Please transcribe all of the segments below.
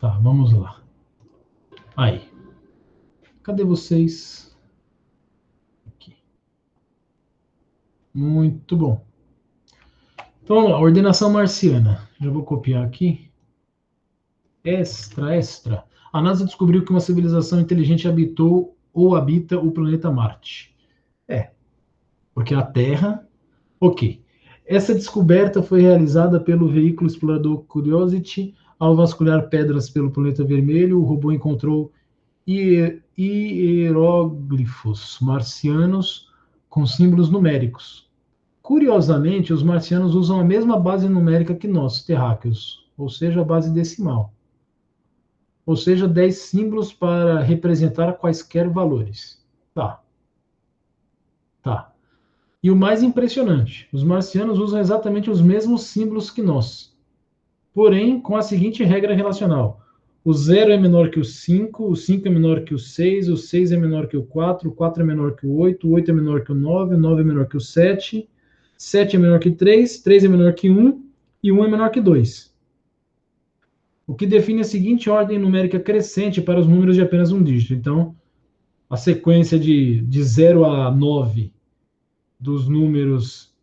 Tá, vamos lá. Aí. Cadê vocês? Aqui. Muito bom. Então, vamos lá. Ordenação marciana. Já vou copiar aqui. Extra. A NASA descobriu que uma civilização inteligente habitou ou habita o planeta Marte. É, porque a Terra. Ok. Essa descoberta foi realizada pelo veículo explorador Curiosity. Ao vasculhar pedras pelo planeta vermelho, o robô encontrou hieróglifos marcianos com símbolos numéricos. Curiosamente, os marcianos usam a mesma base numérica que nós, terráqueos, ou seja, a base decimal. Ou seja, 10 símbolos para representar quaisquer valores. Tá. E o mais impressionante, os marcianos usam exatamente os mesmos símbolos que nós, porém com a seguinte regra relacional. O 0 é menor que o 5 é menor que o 6 é menor que o 4 é menor que o 8 é menor que o 9 é menor que o 7 é menor que 3 é menor que 1 e 1 é menor que 2. O que define a seguinte ordem numérica crescente para os números de apenas um dígito. Então, a sequência de 0 a 9 dos números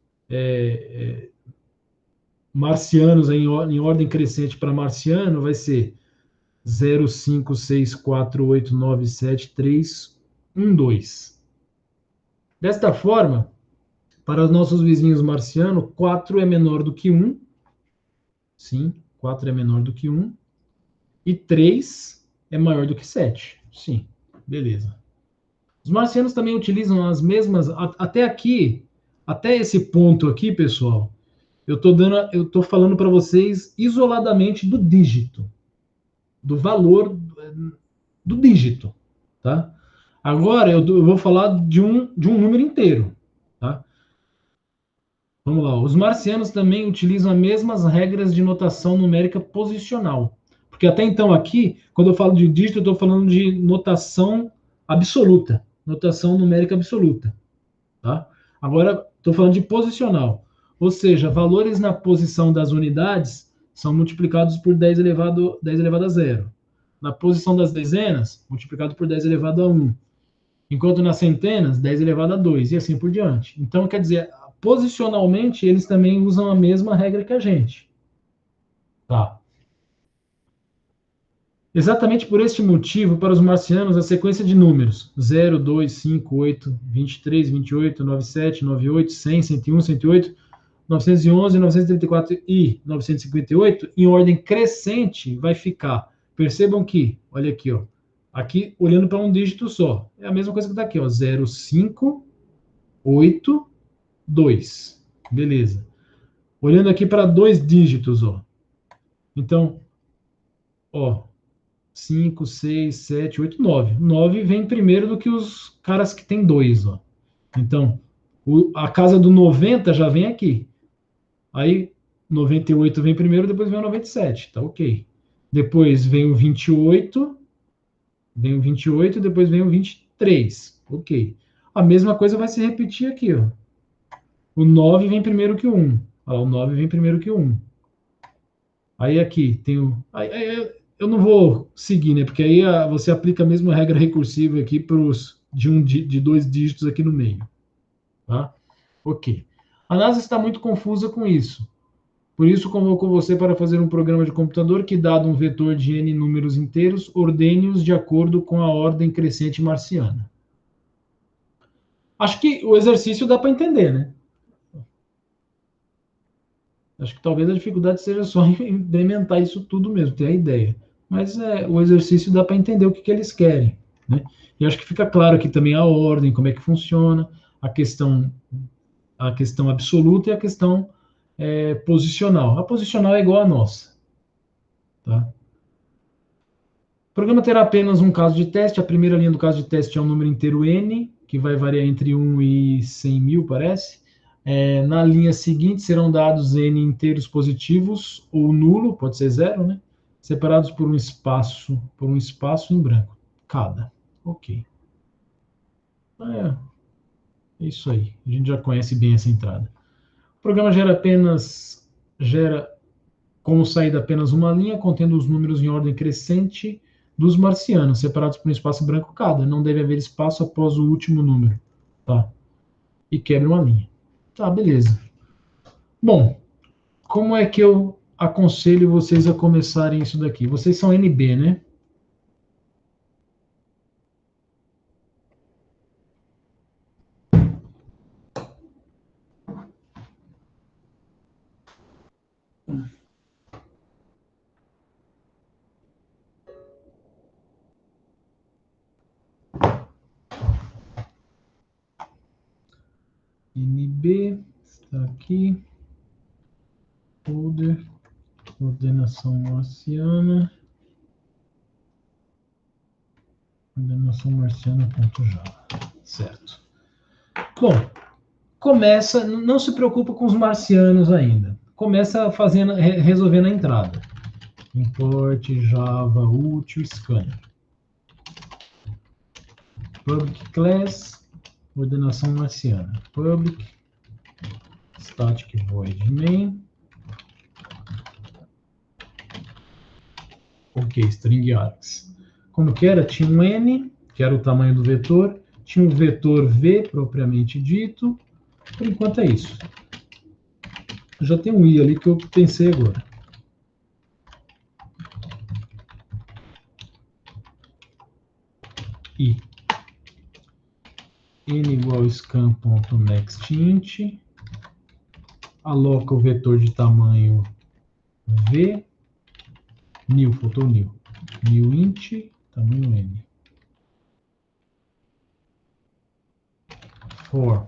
marcianos em ordem crescente para marciano vai ser 0, 5, 6, 4, 8, 9, 7, 3, 1, 2. Desta forma, para os nossos vizinhos marcianos, 4 é menor do que 1. Sim, 4 é menor do que 1. E 3 é maior do que 7. Sim, beleza. Os marcianos também utilizam as mesmas. Até aqui, até esse ponto aqui, pessoal, eu estou falando para vocês isoladamente do dígito, do valor do dígito, tá? Agora eu vou falar de um número inteiro, tá? Vamos lá. Os marcianos também utilizam as mesmas regras de notação numérica posicional. Porque até então aqui, quando eu falo de dígito, eu estou falando de notação absoluta, notação numérica absoluta, tá? Agora estou falando de posicional, ou seja, valores na posição das unidades são multiplicados por 10 elevado a zero. Na posição das dezenas, multiplicado por 10 elevado a 1. Enquanto nas centenas, 10 elevado a 2, e assim por diante. Então, quer dizer, posicionalmente, eles também usam a mesma regra que a gente. Tá. Exatamente por este motivo, para os marcianos, a sequência de números 0, 2, 5, 8, 23, 28, 97, 98, 100, 101, 108, 911, 934 e 958, em ordem crescente, vai ficar. Percebam que, olha aqui, ó, aqui olhando para um dígito só, é a mesma coisa que está aqui, ó, 0, 5, 8, 2. Beleza. Olhando aqui para dois dígitos, ó. Então, ó, 5, 6, 7, 8, 9. 9 vem primeiro do que os caras que tem 2, ó. Então, a casa do 90 já vem aqui. Aí, 98 vem primeiro, depois vem o 97, tá ok. Depois vem o 28, depois vem o 23, ok. A mesma coisa vai se repetir aqui, ó. O 9 vem primeiro que o 1. Ó, o 9 vem primeiro que o 1. Aí aqui tem o. Eu não vou seguir, né? Porque aí você aplica a mesma regra recursiva aqui para os de dois dígitos aqui no meio. Tá? Ok. A NASA está muito confusa com isso. Por isso, convocou você para fazer um programa de computador que, dado um vetor de n números inteiros, ordene-os de acordo com a ordem crescente marciana. Acho que o exercício dá para entender, né? Acho que talvez a dificuldade seja só implementar isso tudo mesmo, ter a ideia. Mas o exercício dá para entender o que eles querem. Né? E acho que fica claro aqui também a ordem, como é que funciona, a questão absoluta e a questão posicional. A posicional é igual a nossa. Tá? O programa terá apenas um caso de teste. A primeira linha do caso de teste é um número inteiro n, que vai variar entre 1 e 100 mil, parece. Na linha seguinte serão dados n inteiros positivos ou nulo, pode ser zero, né? Separados por um espaço em branco, cada. Ok. É isso aí. A gente já conhece bem essa entrada. O programa gera como saída apenas uma linha contendo os números em ordem crescente dos marcianos, separados por um espaço branco cada. Não deve haver espaço após o último número. Tá? E quebre uma linha. Tá, beleza. Bom, como é que eu aconselho vocês a começarem isso daqui? Vocês são NB, né? NB está aqui. Folder, ordenação marciana. Ordenação marciana.java. Certo. Bom, começa, não se preocupa com os marcianos ainda. Começa fazendo, resolvendo a entrada. Import Java útil scanner. Public class, ordenação marciana. Public static void main. Ok, string args. Como que era? Tinha um n, que era o tamanho do vetor. Tinha um vetor v, propriamente dito. Por enquanto é isso. Já tem um i ali que eu pensei agora. I. N igual scan.nextInt. Aloca o vetor de tamanho v. New, faltou new. New int, tamanho n. For.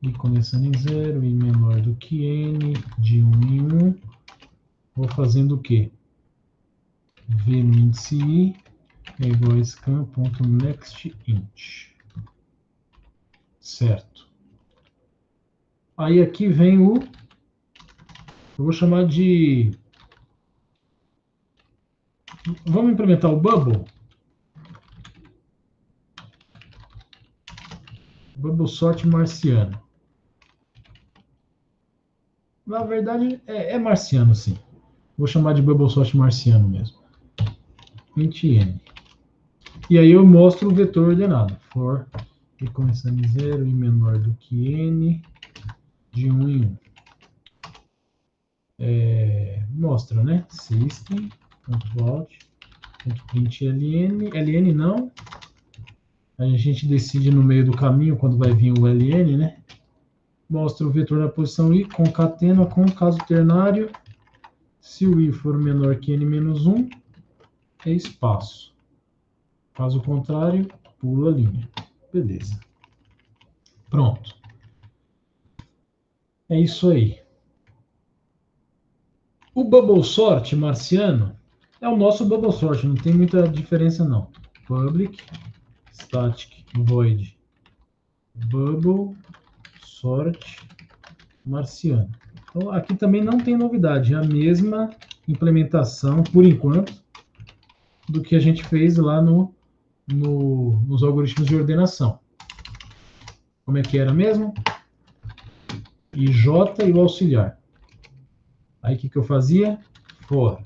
I começando em 0, i menor do que n, de 1 em 1. Vou fazendo o quê? V no índice i é igual a scan.nextInt. Certo. Aí aqui vem o... Eu vou chamar de... Vamos implementar o bubble? Bubble sort marciano. Na verdade, é marciano, sim. Vou chamar de bubble sort marciano mesmo. Int n. E aí eu mostro o vetor ordenado. For i começando em 0, i menor do que n, de 1 em 1. Mostra, né? System.out.println. ln não. A gente decide no meio do caminho quando vai vir o ln, né? Mostra o vetor na posição i, concatena com caso ternário. Se o i for menor que n-1, é espaço. Caso contrário, pula a linha. Beleza. Pronto. É isso aí. O bubble sort marciano é o nosso bubble sort, não tem muita diferença não. Public static void bubble sort marciano. Então aqui também não tem novidade, é a mesma implementação, por enquanto, do que a gente fez lá nos algoritmos de ordenação. Como é que era mesmo? IJ e o auxiliar. Aí o que eu fazia? For.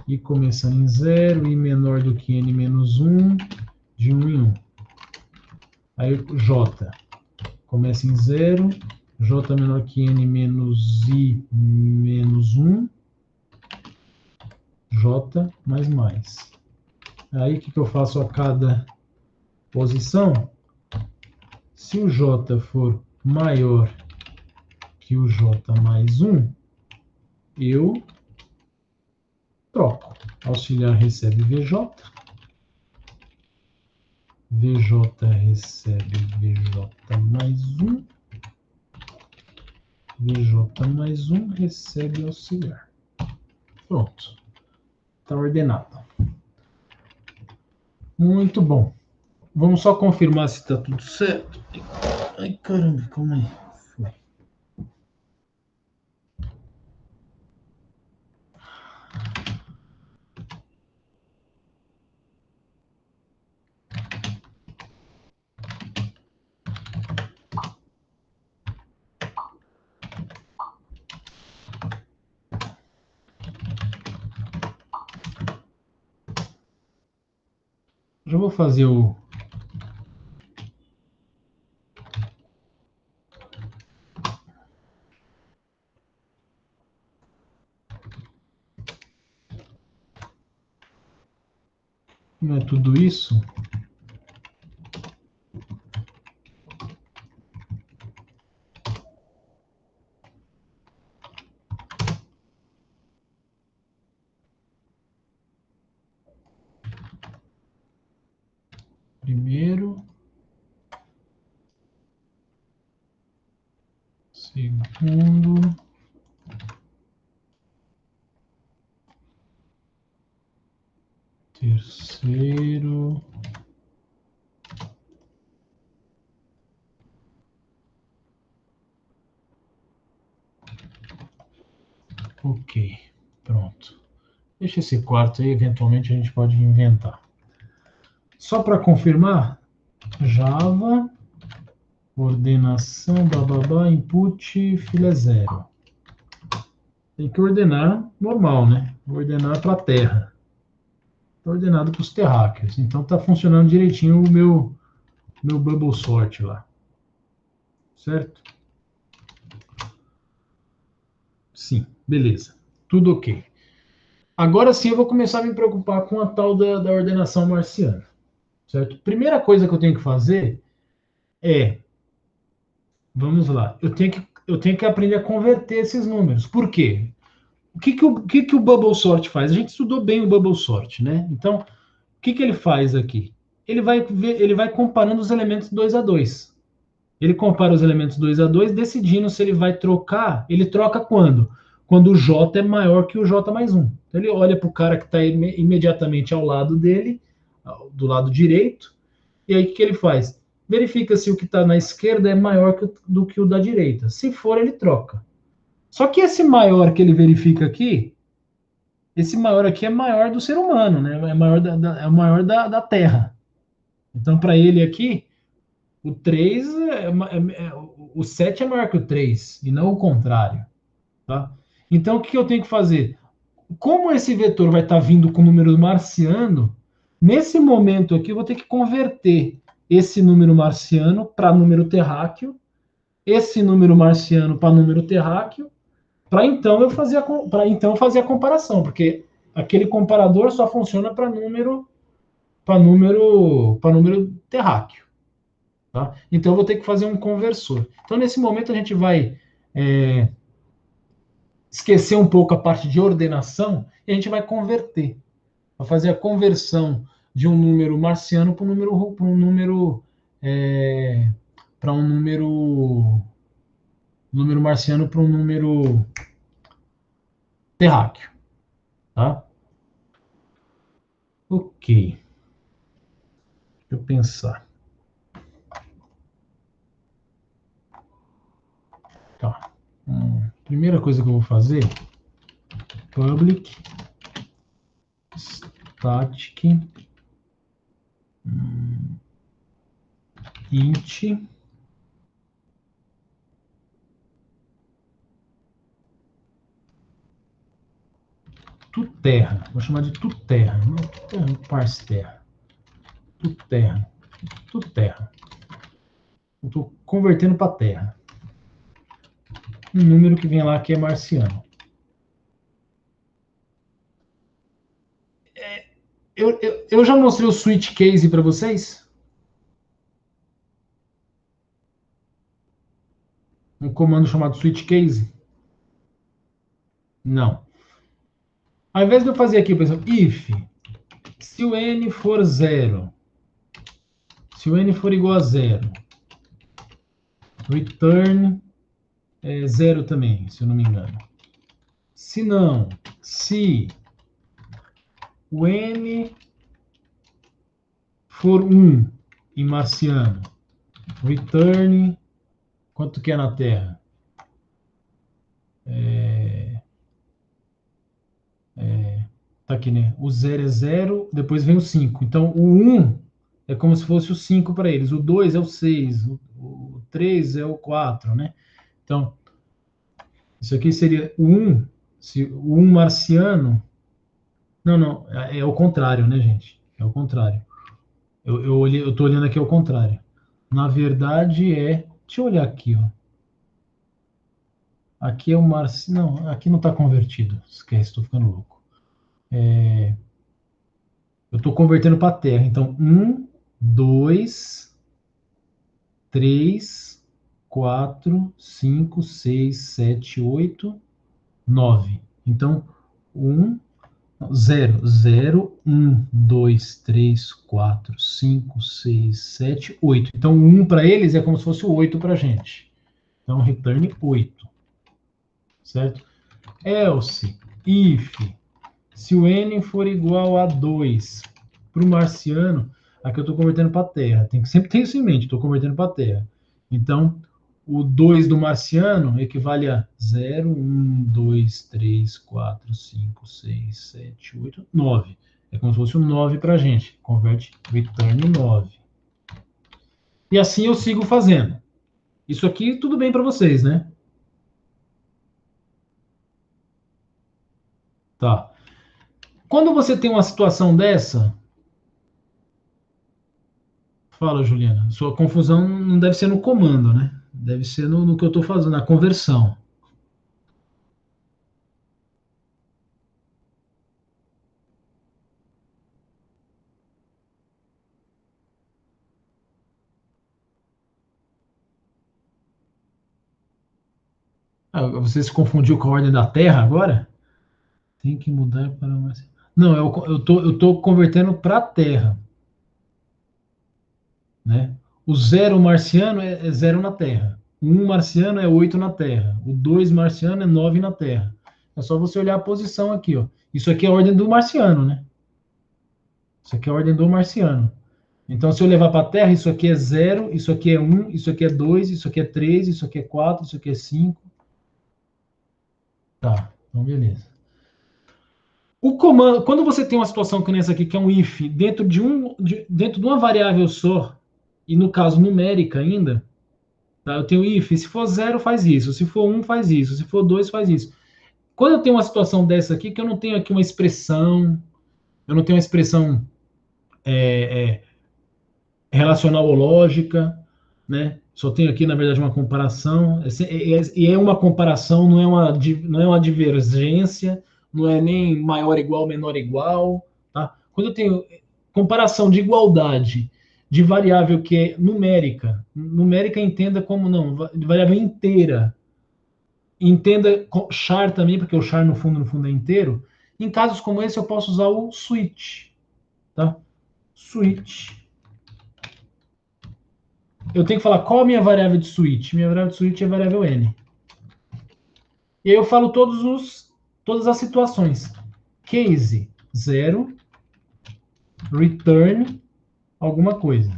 I começando em 0, i menor do que n-1, de 1 em 1. Aí J começa em 0, J menor que n menos i menos 1, J mais mais. Aí o que eu faço a cada posição? Se o J for maior que o J mais 1, eu troco. Auxiliar recebe VJ. VJ recebe VJ mais 1. VJ mais 1 recebe auxiliar. Pronto. Está ordenado. Muito bom. Vamos só confirmar se está tudo certo. Ai, caramba, calma aí. Foi. Já vou fazer o... Não é tudo isso? Primeiro, segundo, terceiro, ok, pronto. Deixa esse quarto aí, eventualmente a gente pode inventar. Só para confirmar, Java, ordenação, bababá, input, filé zero. Tem que ordenar normal, né? Ordenar para a terra. Está ordenado para os terráqueos. Então está funcionando direitinho o meu bubble sort lá. Certo? Sim, beleza. Tudo ok. Agora sim eu vou começar a me preocupar com a tal da ordenação marciana. Certo? Primeira coisa que eu tenho que fazer é, vamos lá, eu tenho que aprender a converter esses números. Por quê? O que o Bubble Sort faz? A gente estudou bem o Bubble Sort, né? Então, o que ele faz aqui? Ele vai comparando os elementos 2 a 2. Ele compara os elementos 2 a 2, decidindo se ele vai trocar. Ele troca quando? Quando o J é maior que o J mais um. Então, ele olha para o cara que está imediatamente ao lado dele, do lado direito, e aí o que ele faz? Verifica se o que está na esquerda é maior do que o da direita. Se for, ele troca. Só que esse maior que ele verifica aqui, esse maior aqui é maior do ser humano, né? É maior é o maior da Terra. Então, para ele aqui, o 3 o 7 é maior que o 3 e não o contrário, tá? Então, o que eu tenho que fazer? Como esse vetor vai estar vindo com número marciano, nesse momento aqui eu vou ter que converter esse número marciano para número terráqueo, esse número marciano para número terráqueo, para então eu fazer a comparação, porque aquele comparador só funciona para número terráqueo. Tá? Então eu vou ter que fazer um conversor. Então nesse momento a gente vai esquecer um pouco a parte de ordenação e a gente vai converter, vai fazer a conversão de um número marciano para um número marciano para um número terráqueo, tá? Ok, deixa eu pensar. Tá. Primeira coisa que eu vou fazer, public static int tuterra. Vou chamar de tuterra. Não tuterra, parse terra. Tuterra. Tuterra. Eu estou convertendo para terra. Um número que vem lá que é marciano. Eu já mostrei o switch case para vocês? Um comando chamado switch case? Não. Ao invés de eu fazer aqui, por exemplo, if, se o n for zero, se o n for igual a zero, return zero também, se eu não me engano. Se não, se o n for 1 em marciano, return, quanto que é na Terra? Tá aqui, né? O 0 é 0, depois vem o 5. Então, o 1 é como se fosse o 5 para eles. O 2 é o 6. O 3 é o 4, né? Então, isso aqui seria o 1. Se o 1 marciano... Não, não. É o contrário, né, gente? É o contrário. Eu estou olhando aqui ao contrário. Na verdade é. Deixa eu olhar aqui, ó. Aqui é o marciano. Não, aqui não está convertido. Esquece, estou ficando louco. Eu estou convertendo para terra. Então, 1, 2, 3, 4, 5, 6, 7, 8, 9. Então, 1, 0, 0, 1, 2, 3, 4, 5, 6, 7, 8. Então, 1 para eles é como se fosse o 8 para a gente. Então, return 8. Certo? Else, if, se o n for igual a 2 para o marciano, aqui eu estou convertendo para a Terra. Sempre tem isso em mente, estou convertendo para a Terra. Então, o 2 do marciano equivale a 0, 1, 2, 3, 4, 5, 6, 7, 8, 9. É como se fosse um 9 para a gente. Converte return 9. E assim eu sigo fazendo. Isso aqui tudo bem para vocês, né? Tá. Quando você tem uma situação dessa, fala, Juliana, sua confusão não deve ser no comando, né? Deve ser no que eu estou fazendo, na conversão. Ah, você se confundiu com a ordem da Terra agora? Tem que mudar para mais. Não, eu tô convertendo para a Terra, né? O 0 marciano é 0 na Terra. O 1 marciano é 8 na Terra. O 2 marciano é 9 na Terra. É só você olhar a posição aqui, ó. Isso aqui é a ordem do marciano, né? Isso aqui é a ordem do marciano. Então, se eu levar para a Terra, isso aqui é 0, isso aqui é 1, isso aqui é 2, isso aqui é 3, isso aqui é 4, isso aqui é 5. Tá, então beleza. O comando, quando você tem uma situação que nem essa aqui, que é um if, dentro de uma variável só, e no caso numérica ainda, tá? Eu tenho if, se for 0 faz isso, se for 1 faz isso, se for 2 faz isso. Quando eu tenho uma situação dessa aqui, que eu não tenho aqui uma expressão, eu não tenho uma expressão é, é, relacional ou lógica, né? Só tenho aqui, na verdade, uma comparação. E é uma comparação, não é uma divergência, não é nem maior igual, menor igual. Tá? Quando eu tenho comparação de igualdade de variável que é numérica, numérica entenda como não, variável inteira. Entenda char também, porque o char no fundo é inteiro. Em casos como esse, eu posso usar o switch. Tá? Switch. Eu tenho que falar qual a minha variável de switch. Minha variável de switch é a variável n. E aí eu falo todas as situações. Case 0, return alguma coisa.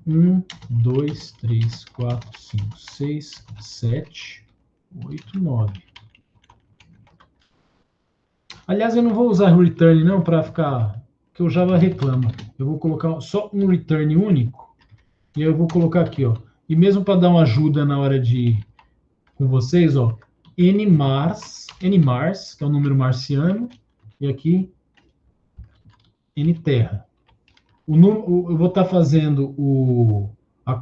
Um, dois, três, quatro, cinco, seis, sete, oito, 9. Aliás, eu não vou usar return não para ficar, que o Java reclama. Eu vou colocar só um return único e eu vou colocar aqui, ó. E mesmo para dar uma ajuda na hora de com vocês, ó, nmars, que é o número marciano, e aqui nterra. Eu vou estar fazendo a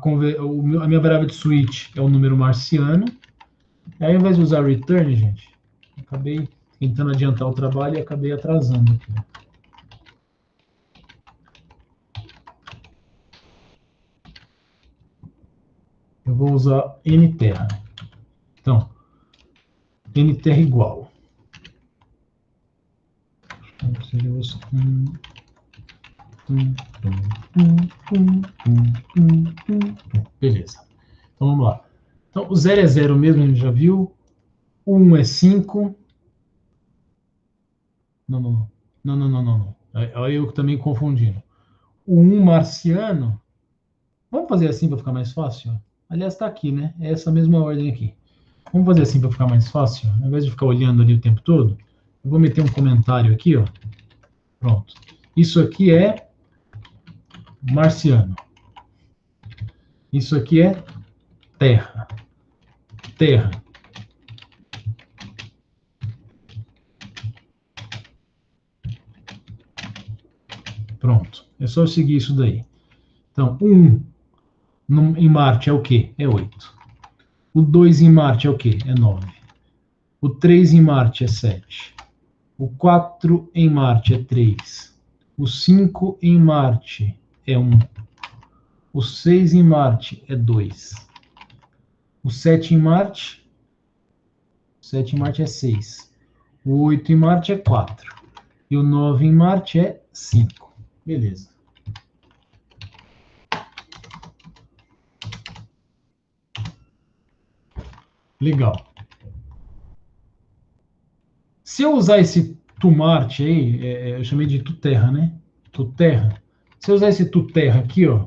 minha variável de switch é o número marciano. E aí, ao invés de usar return, gente, acabei tentando adiantar o trabalho e acabei atrasando aqui. Eu vou usar nterra. Então, nterra igual. Beleza. Então vamos lá. Então, o 0 é 0 mesmo, a gente já viu. O 1 é 5. Não, não, não, não, não, não, não. Olha eu também confundindo. O 1 marciano. Vamos fazer assim para ficar mais fácil? Aliás, está aqui, né? É essa mesma ordem aqui. Vamos fazer assim para ficar mais fácil? Ao invés de ficar olhando ali o tempo todo, eu vou meter um comentário aqui, ó. Pronto. Isso aqui é marciano. Isso aqui é terra. Terra. Pronto. É só eu seguir isso daí. Então, o 1 em Marte é o quê? É 8. O 2 em Marte é o quê? É 9. O 3 em Marte é 7. O 4 em Marte é 3. O 5 em Marte é 1. O 6 em Marte é 2. O 7 em Marte, 7 em Marte é 6. O 8 em Marte é 4. E o 9 em Marte é 5. Beleza. Legal. Se eu usar esse Tumarte aí, eu chamei de Tuterra, né? Tuterra. Se eu usar esse Tuterra aqui, ó.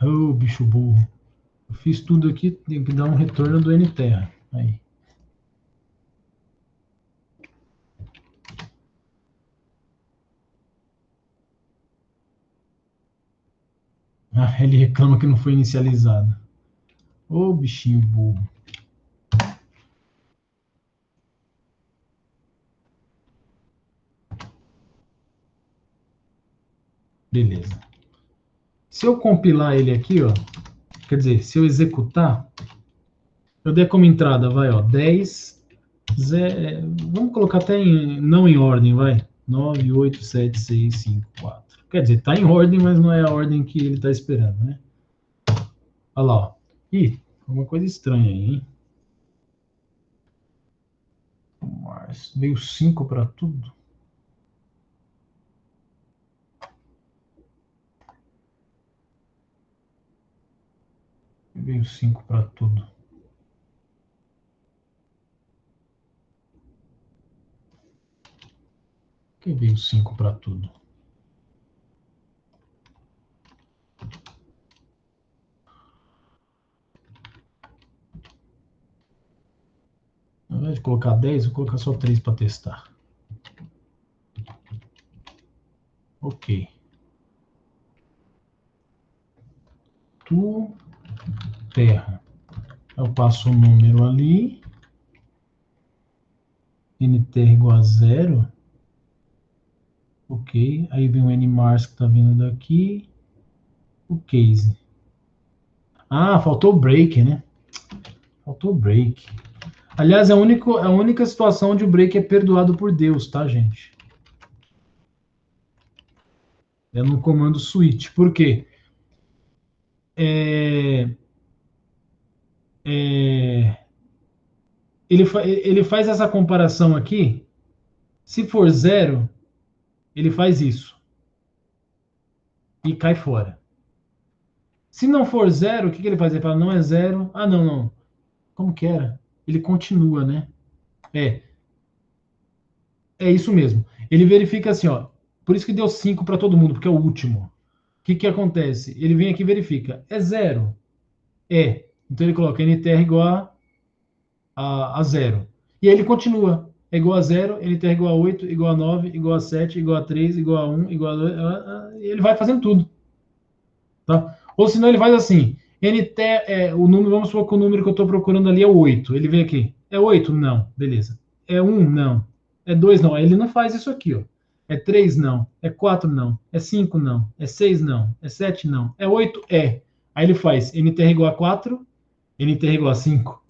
Ô, bicho burro. Eu fiz tudo aqui, tem que dar um retorno do NTerra. Aí. Ah, ele reclama que não foi inicializado. Ô, bichinho burro. Beleza. Se eu compilar ele aqui, ó, quer dizer, se eu executar, eu der como entrada, vai, ó, 10, vamos colocar até não em ordem, vai. 9, 8, 7, 6, 5, 4. Quer dizer, tá em ordem, mas não é a ordem que ele tá esperando, né? Olha lá, ó. Ih, alguma coisa estranha aí, hein? Mas veio 5 para tudo. Veio 5 para tudo. Que veio 5 para tudo. Ao invés de colocar 10, vou colocar só 3 para testar. Ok. Tu, terra. Eu passo o número ali. NT igual a 0. Ok. Aí vem o nmars que está vindo daqui. O case. Ah, faltou o break, né? Faltou o break. Aliás, é a única situação onde o break é perdoado por Deus, tá, gente? É no comando switch. Por quê? É, é, ele faz essa comparação aqui. Se for 0, ele faz isso. E cai fora. Se não for 0, o que ele faz? Ele fala, não é 0. Ah, não, não. Como que era? Ele continua, né? É, é isso mesmo. Ele verifica assim, ó. Por isso que deu 5 para todo mundo, porque é o último. O que que acontece? Ele vem aqui e verifica. É 0. É. Então ele coloca NTR igual a 0. E aí ele continua. É igual a 0, NTR igual a 8, igual a 9, igual a 7, igual a 3, igual a 1, igual a 2. Ele vai fazendo tudo. Tá? Ou senão ele faz assim. NT, o número, vamos supor que o número que eu estou procurando ali é 8. Ele vem aqui. É 8? Não. Beleza. É 1? Não. É 2? Não. Aí ele não faz isso aqui, ó. É 3? Não. É 4? Não. É 5? Não. É 6? Não. É 7? Não. É 8? É. Aí ele faz NTR igual a 4, NTR igual a 5.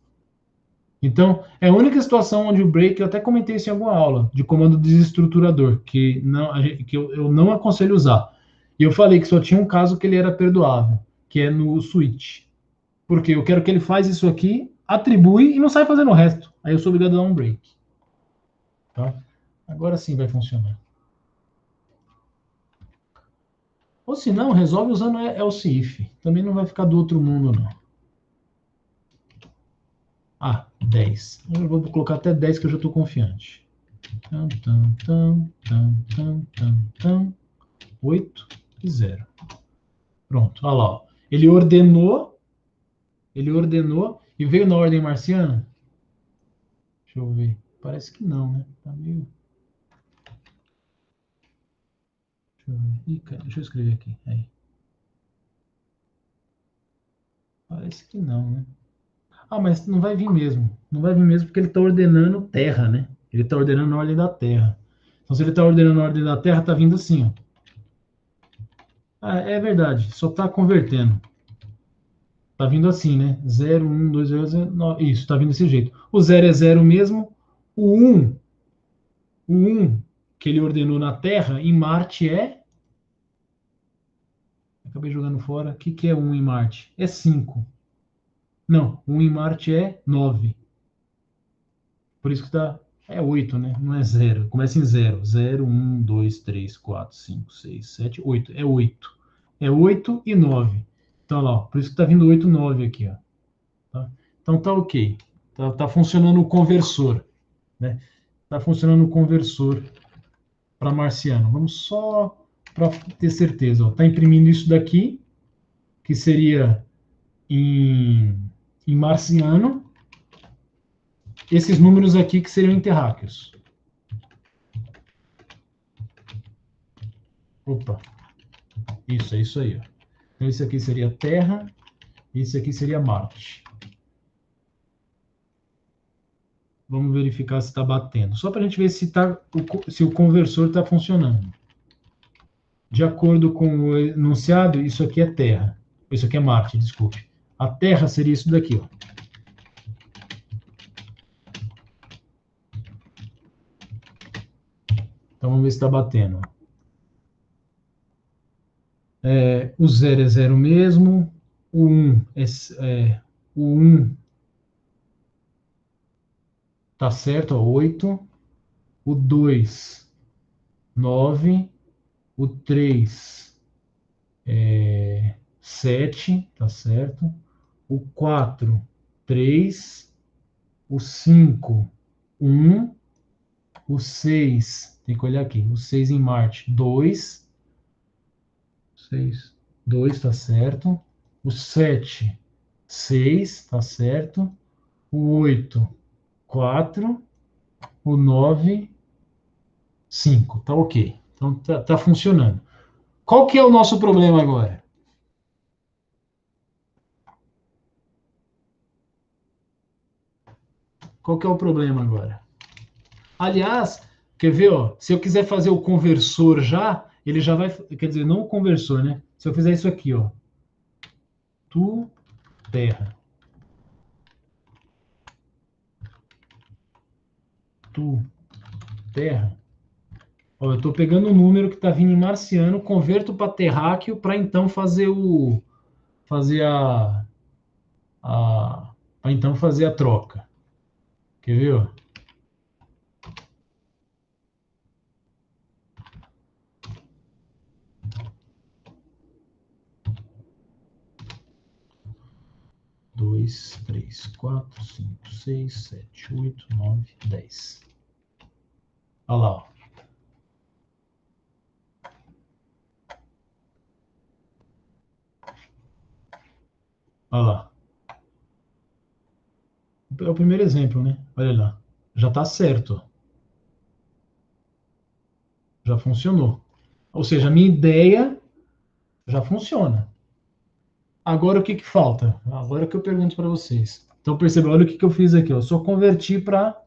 Então, é a única situação onde o break, eu até comentei isso em alguma aula, de comando desestruturador, que, não, que eu não aconselho usar. E eu falei que só tinha um caso que ele era perdoável, que é no switch. Porque eu quero que ele faz isso aqui, atribui e não sai fazendo o resto. Aí eu sou obrigado a dar um break. Tá? Agora sim vai funcionar. Ou se não, resolve usando else if. Também não vai ficar do outro mundo, não. Ah, 10. Eu vou colocar até 10 que eu já estou confiante. Tam, tam, tam, tam, tam, tam, tam. 8 e 0. Pronto, olha lá. Ó. Ele ordenou e veio na ordem marciana? Deixa eu ver. Parece que não, né? Tá meio... Deixa eu ver. Ih, cara, deixa eu escrever aqui. Aí. Parece que não, né? Ah, mas não vai vir mesmo. Não vai vir mesmo porque ele está ordenando terra, né? Ele está ordenando a ordem da terra. Então, se ele está ordenando a ordem da terra, está vindo assim, ó. Ah, é verdade, só está convertendo. Tá vindo assim, né? 0, 1, 2, 0, 0, isso, tá vindo desse jeito. O 0 é 0 mesmo. O 1 que ele ordenou na Terra, em Marte é. Acabei jogando fora. O que, que é 1 em Marte? É 5. Não, 1 em Marte é 9. Por isso que tá. É 8, né? Não é 0. Começa em 0. 0, 1, 2, 3, 4, 5, 6, 7, 8. É 8. É 8 e 9. Então, lá, ó, por isso que tá vindo 8, 9 aqui, ó. Tá? Então tá ok. Tá funcionando o conversor, né? Tá funcionando o conversor para marciano. Vamos só para ter certeza. Ó. Tá imprimindo isso daqui, que seria em, em marciano. Esses números aqui que seriam interráqueos. Opa, isso, é isso aí. Ó. Então, esse aqui seria Terra, esse aqui seria Marte. Vamos verificar se está batendo. Só para a gente ver se o conversor está funcionando. De acordo com o enunciado, isso aqui é Terra. Isso aqui é Marte, desculpe. A Terra seria isso daqui, ó. Então vamos ver se está batendo. O 0 é 0 mesmo. O 1 o 1 tá certo, ó, 8. O 2, 9. O 3 é 7, tá certo. O 4, 3. O 5, 1. O 6, tem que olhar aqui. O 6 em Marte, 2. 6, 2, tá certo. O 7, 6, tá certo. O 8, 4. O 9, 5. Tá ok. Então tá funcionando. Qual que é o nosso problema agora? Qual que é o problema agora? Aliás, quer ver, ó, se eu quiser fazer o conversor já, ele já vai, quer dizer, não o conversor, né? Se eu fizer isso aqui, ó, tu terra, tu terra, ó, eu estou pegando um número que está vindo em marciano, converto para terráqueo para então fazer a para então fazer a troca. Quer ver? Ó? 2, 3, 4, 5, 6, 7, 8, 9, 10. Olha lá. Ó. Olha lá. É o primeiro exemplo, né? Olha lá. Já está certo. Já funcionou. Ou seja, a minha ideia já funciona. Agora o que, que falta? Agora que eu pergunto para vocês. Então perceba, olha o que, que eu fiz aqui. Ó. Eu só converti para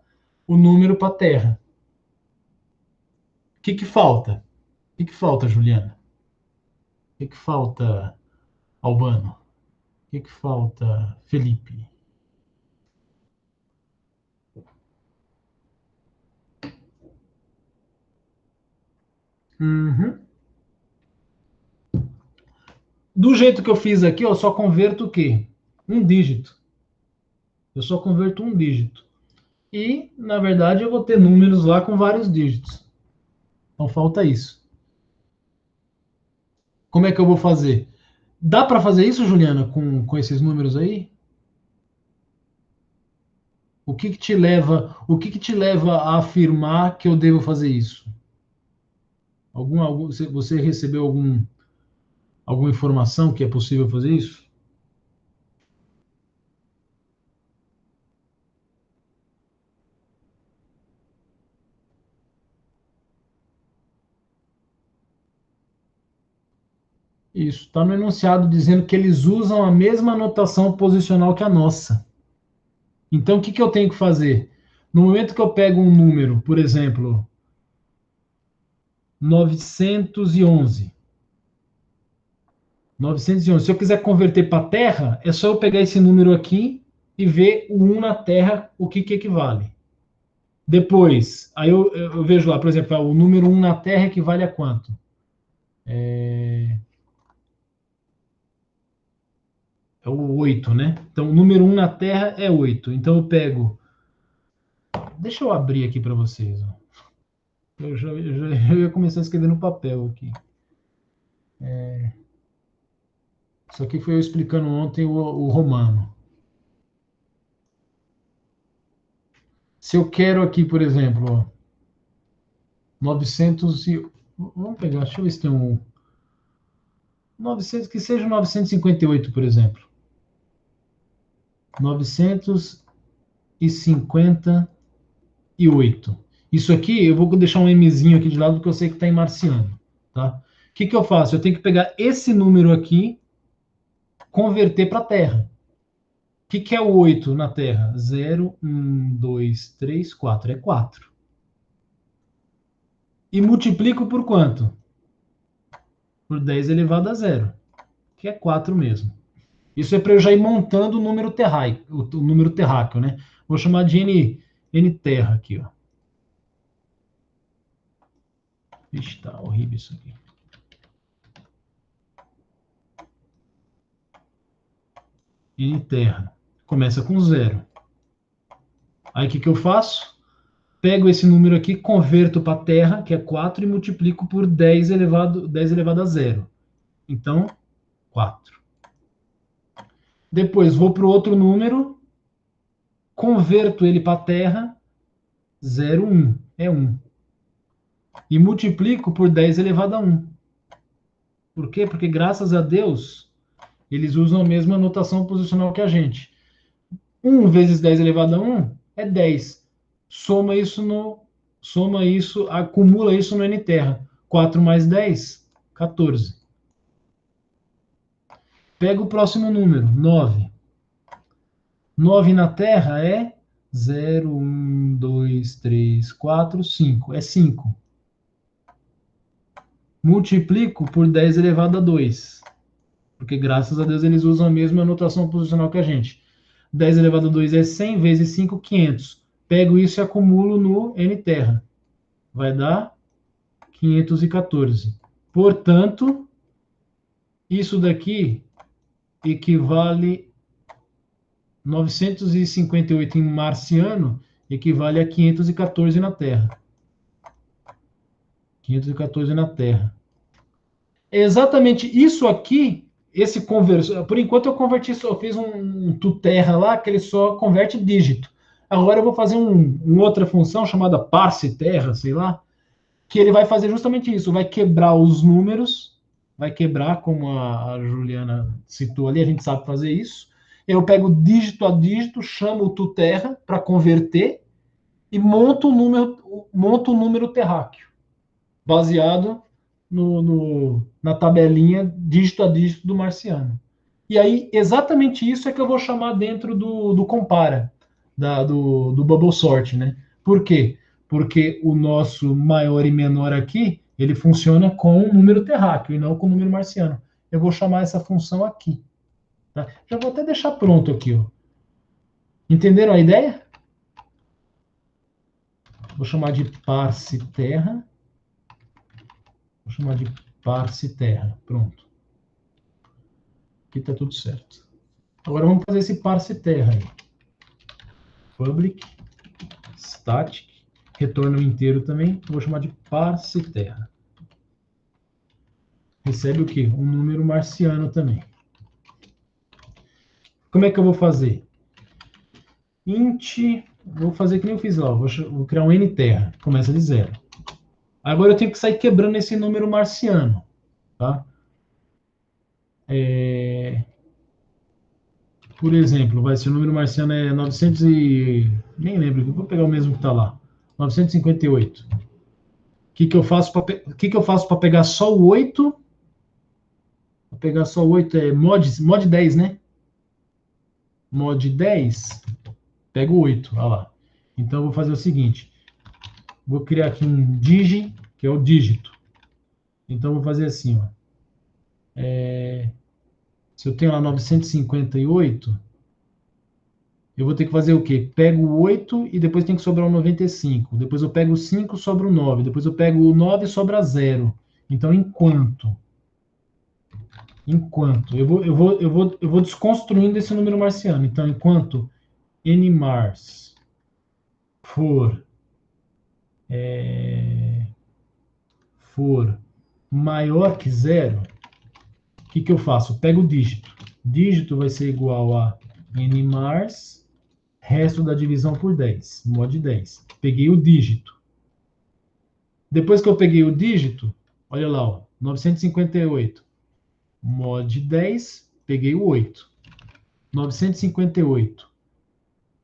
o número para terra. O que, que falta? O que, que falta, Juliana? O que, que falta, Albano? O que, que falta, Felipe? Uhum. Do jeito que eu fiz aqui, eu só converto o quê? Um dígito. Eu só converto um dígito. E, na verdade, eu vou ter números lá com vários dígitos. Então falta isso. Como é que eu vou fazer? Dá para fazer isso, Juliana, com esses números aí? O que que te leva a afirmar que eu devo fazer isso? Você recebeu alguma informação que é possível fazer isso? Isso, está no enunciado dizendo que eles usam a mesma notação posicional que a nossa. Então, o que, que eu tenho que fazer? No momento que eu pego um número, por exemplo, 911. 911. Se eu quiser converter para terra, é só eu pegar esse número aqui e ver o 1 na terra, o que, que equivale. Depois, aí eu vejo lá, por exemplo, o número 1 na terra equivale a quanto? É o 8, né? Então, o número 1 na terra é 8. Então, eu pego. Deixa eu abrir aqui para vocês. Ó. Eu ia começar a escrever no papel aqui. Isso aqui foi eu explicando ontem o romano. Se eu quero aqui, por exemplo, ó, 900 e... Vamos pegar, deixa eu ver se tem um... 900, que seja 958, por exemplo. 958. Isso aqui, eu vou deixar um Mzinho aqui de lado, porque eu sei que está em marciano. Tá? O que, que eu faço? Eu tenho que pegar esse número aqui, converter para a Terra. O que, que é o 8 na Terra? 0, 1, 2, 3, 4. É 4. E multiplico por quanto? Por 10 elevado a 0, que é 4 mesmo. Isso é para eu já ir montando o número terráqueo, o número terráqueo, né? Vou chamar de N terra aqui, ó. Ixi, tá horrível isso aqui. N terra. Começa com 0. Aí o que, que eu faço? Pego esse número aqui, converto para terra, que é 4, e multiplico por 10 elevado a 0. Então, 4. Depois vou para o outro número, converto ele para terra, 0, 1. É 1. E multiplico por 10 elevado a 1. Por quê? Porque graças a Deus, eles usam a mesma notação posicional que a gente. 1 vezes 10 elevado a 1 é 10. Soma isso, acumula isso no N terra. 4 mais 10, 14. Pega o próximo número, 9. 9 na terra é 0, 1, 2, 3, 4, 5. É 5. Multiplico por 10 elevado a 2. Porque graças a Deus eles usam a mesma notação posicional que a gente. 10 elevado a 2 é 100 vezes 5, 500. Pego isso e acumulo no N terra. Vai dar 514. Portanto, isso daqui equivale 958 em marciano, equivale a 514 na Terra. 514 na Terra. É exatamente isso aqui, esse conversor. Por enquanto eu converti, eu fiz um tuterra lá que ele só converte dígito. Agora eu vou fazer uma outra função chamada parse terra, sei lá, que ele vai fazer justamente isso, vai quebrar os números, vai quebrar, como a Juliana citou ali, a gente sabe fazer isso. Eu pego dígito a dígito, chamo o tuterra para converter e monto um número terráqueo, baseado na tabelinha dígito a dígito do marciano. E aí, exatamente isso é que eu vou chamar dentro do compara, do bubble sort, né? Por quê? Porque o nosso maior e menor aqui, ele funciona com o número terráqueo e não com o número marciano. Eu vou chamar essa função aqui. Tá? Já vou até deixar pronto aqui. Ó. Entenderam a ideia? Vou chamar de parse terra. Vou chamar de parse terra. Pronto. Aqui está tudo certo. Agora vamos fazer esse parse terra aí. Public, static, retorno inteiro também. Vou chamar de parse terra. Recebe o quê? Um número marciano também. Como é que eu vou fazer? Int, vou fazer que nem eu fiz lá. Vou criar um N terra. Começa de 0. Agora eu tenho que sair quebrando esse número marciano. Tá? Por exemplo, vai ser o número marciano é 900 e... Nem lembro, vou pegar o mesmo que está lá. 958. O que, que eu faço para pegar só o 8? pegar só 8, é mod 10, né? Mod 10, pego 8, olha lá. Então, eu vou fazer o seguinte. Vou criar aqui um digi, que é o dígito. Então, eu vou fazer assim, ó. Se eu tenho lá 958, eu vou ter que fazer o quê? Pego o 8 e depois tem que sobrar o 95. Depois eu pego o 5, sobra o 9. Depois eu pego o 9 e sobra 0. Então, enquanto eu vou desconstruindo esse número marciano. Então, enquanto nmars for for maior que 0, o que eu faço? Eu pego o dígito. Dígito vai ser igual a nmars, resto da divisão por 10, mod 10. Peguei o dígito. Depois que eu peguei o dígito, olha lá, ó, 958, mod 10, peguei o 8. 958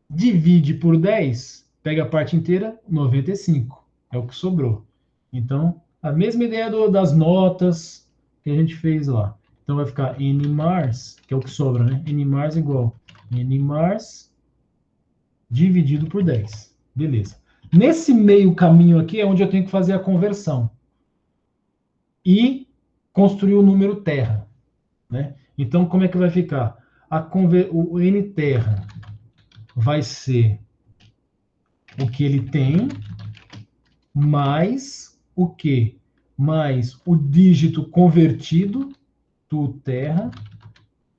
divide por 10, pega a parte inteira, 95. É o que sobrou. Então, a mesma ideia das notas que a gente fez lá. Então, vai ficar nmars, que é o que sobra, né? Nmars igual nmars dividido por 10. Beleza. Nesse meio caminho aqui é onde eu tenho que fazer a conversão. E construir o número terra. Né? Então, como é que vai ficar? O n terra vai ser o que ele tem, mais o quê? Mais o dígito convertido do terra.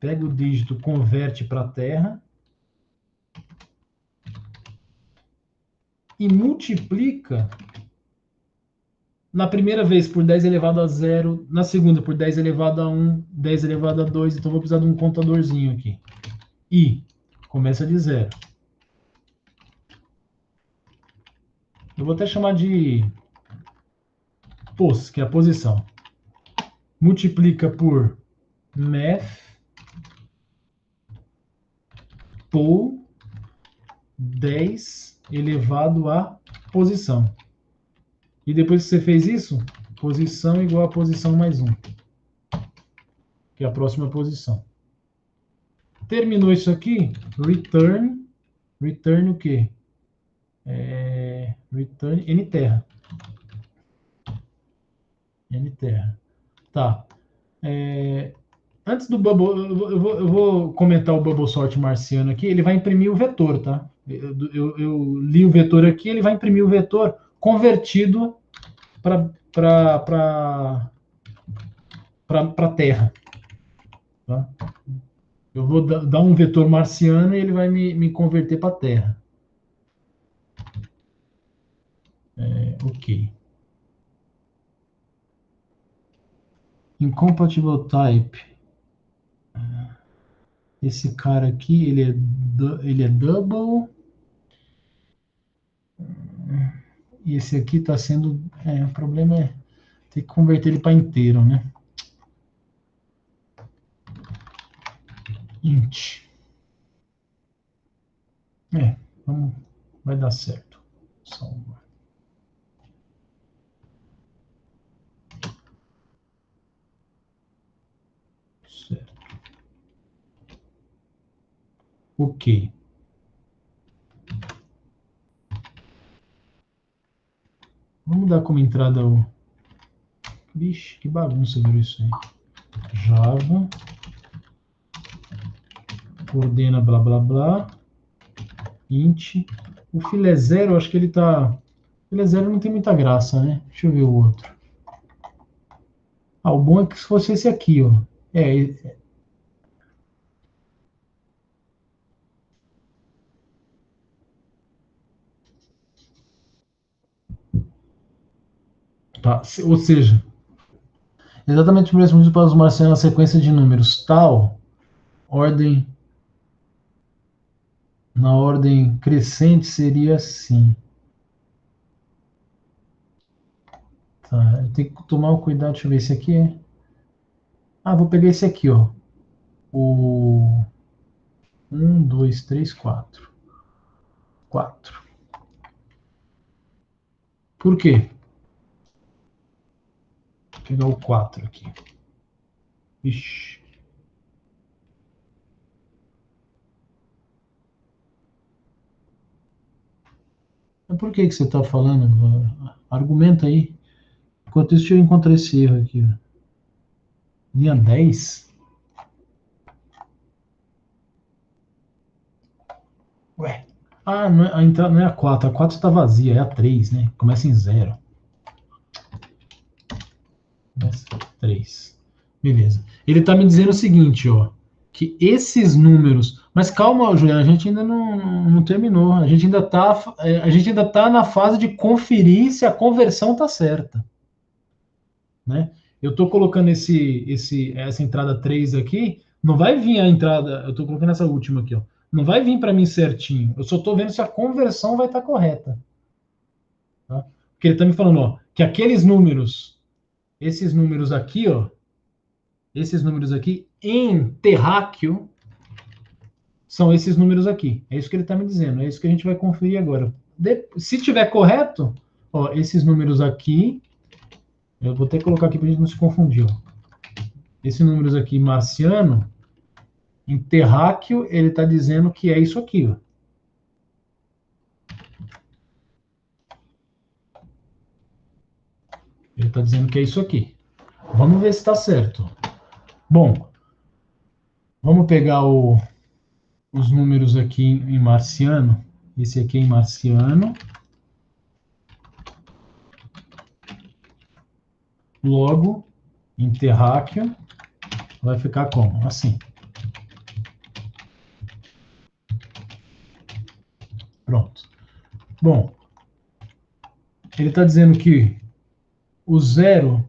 Pega o dígito, converte para terra. E multiplica na primeira vez por 10 elevado a 0, na segunda por 10 elevado a 1, 10 elevado a 2, então vou precisar de um contadorzinho aqui. E começa de 0. Eu vou até chamar de pos, que é a posição. Multiplica por math pol 10 elevado a posição. E depois que você fez isso, posição igual a posição mais 1, que é a próxima posição. Terminou isso aqui, return o quê? Return nterra. Nterra. Tá. Antes do Bubble, eu vou comentar o Bubble Sort marciano aqui. Ele vai imprimir o vetor, tá? Eu li o vetor aqui, ele vai imprimir o vetor convertido para terra. Tá? Eu vou dar um vetor marciano e ele vai me converter para terra. Ok. Incompatible type. Esse cara aqui, ele é double. E esse aqui está sendo. O problema é ter que converter ele para inteiro, né? Int. Vamos, vai dar certo. Salva. Certo. Ok. Vamos dar como entrada o. Vixe, que bagunça virou isso aí. Java. Coordena blá blá blá. Int. O filé zero, acho que ele tá. O filé zero não tem muita graça, né? Deixa eu ver o outro. O bom é que se fosse esse aqui, ó. Tá. Ou seja, exatamente o mesmo para os marcianos, a sequência de números tal, ordem, na ordem crescente seria assim. Tá, eu tenho que tomar um cuidado, deixa eu ver esse aqui. Vou pegar esse aqui, ó. O 1, 2, 3, 4. 4. Por quê? Vou pegar o 4 aqui. Ixi. Mas por que que você está falando? Argumenta aí. Enquanto isso, eu encontrei esse erro aqui. Ó. Linha 10. Ué. Ah, não é, a entrada não é a 4. A 4 está vazia, é a 3, né? Começa em 0. Começa 3. Beleza. Ele está me dizendo o seguinte, ó. Que esses números. Mas calma, Juliana, a gente ainda não terminou. A gente ainda tá na fase de conferir se a conversão está certa. Né? Eu estou colocando essa entrada 3 aqui, não vai vir a entrada, eu estou colocando essa última aqui, ó, não vai vir para mim certinho, eu só estou vendo se a conversão vai estar correta. Tá? Porque ele está me falando, ó, que aqueles números, esses números aqui, ó, esses números aqui, em terráqueo, são esses números aqui. É isso que ele está me dizendo, é isso que a gente vai conferir agora. Se tiver correto, ó, esses números aqui, eu vou até colocar aqui para a gente não se confundir, ó. Esses números aqui marciano, em terráqueo, ele está dizendo que é isso aqui. Ó. Ele está dizendo que é isso aqui. Vamos ver se está certo. Bom, vamos pegar os números aqui em marciano. Esse aqui é em marciano. Logo, em terráqueo, vai ficar como? Assim. Pronto. Bom, ele está dizendo que o zero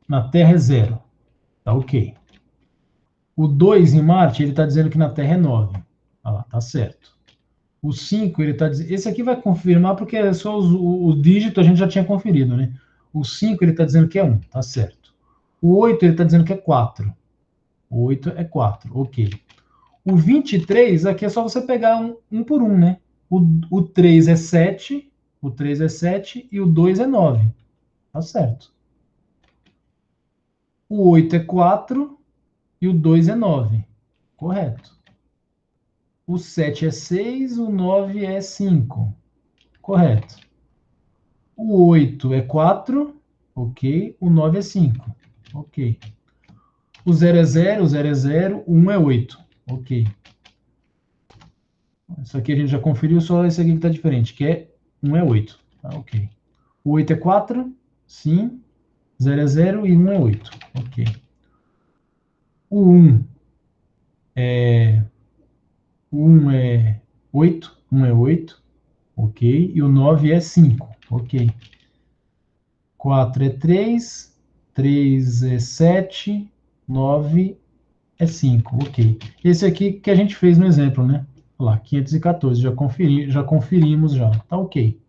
na Terra é zero. Tá ok. O 2 em Marte, ele está dizendo que na Terra é 9. Olha lá, tá certo. O 5, ele está dizendo. Esse aqui vai confirmar, porque é só o dígito a gente já tinha conferido, né? O 5, ele está dizendo que é 1, tá certo. O 8, ele está dizendo que é 4. O 8 é 4, ok. O 23, aqui é só você pegar um por um, né? O 3 é 7, o 3 é 7 e o 2 é 9. Tá certo. O 8 é 4 e o 2 é 9. Correto. O 7 é 6, o 9 é 5. Correto. O 8 é 4, ok. O 9 é 5, ok. O 0 é 0, o 0 é 0, o 1 é 8, ok. Isso aqui a gente já conferiu, só esse aqui que está diferente, que é 1 é 8, tá, ok. O 8 é 4, sim. 0 é 0 e 1 é 8, ok. O 1 é, o 1 é 8, 1 é 8, ok. E o 9 é 5, ok. 4 é 3, 3 é 7, 9 é 5, ok. Esse aqui que a gente fez no exemplo, né? Olha lá, 514, já conferimos já, tá ok.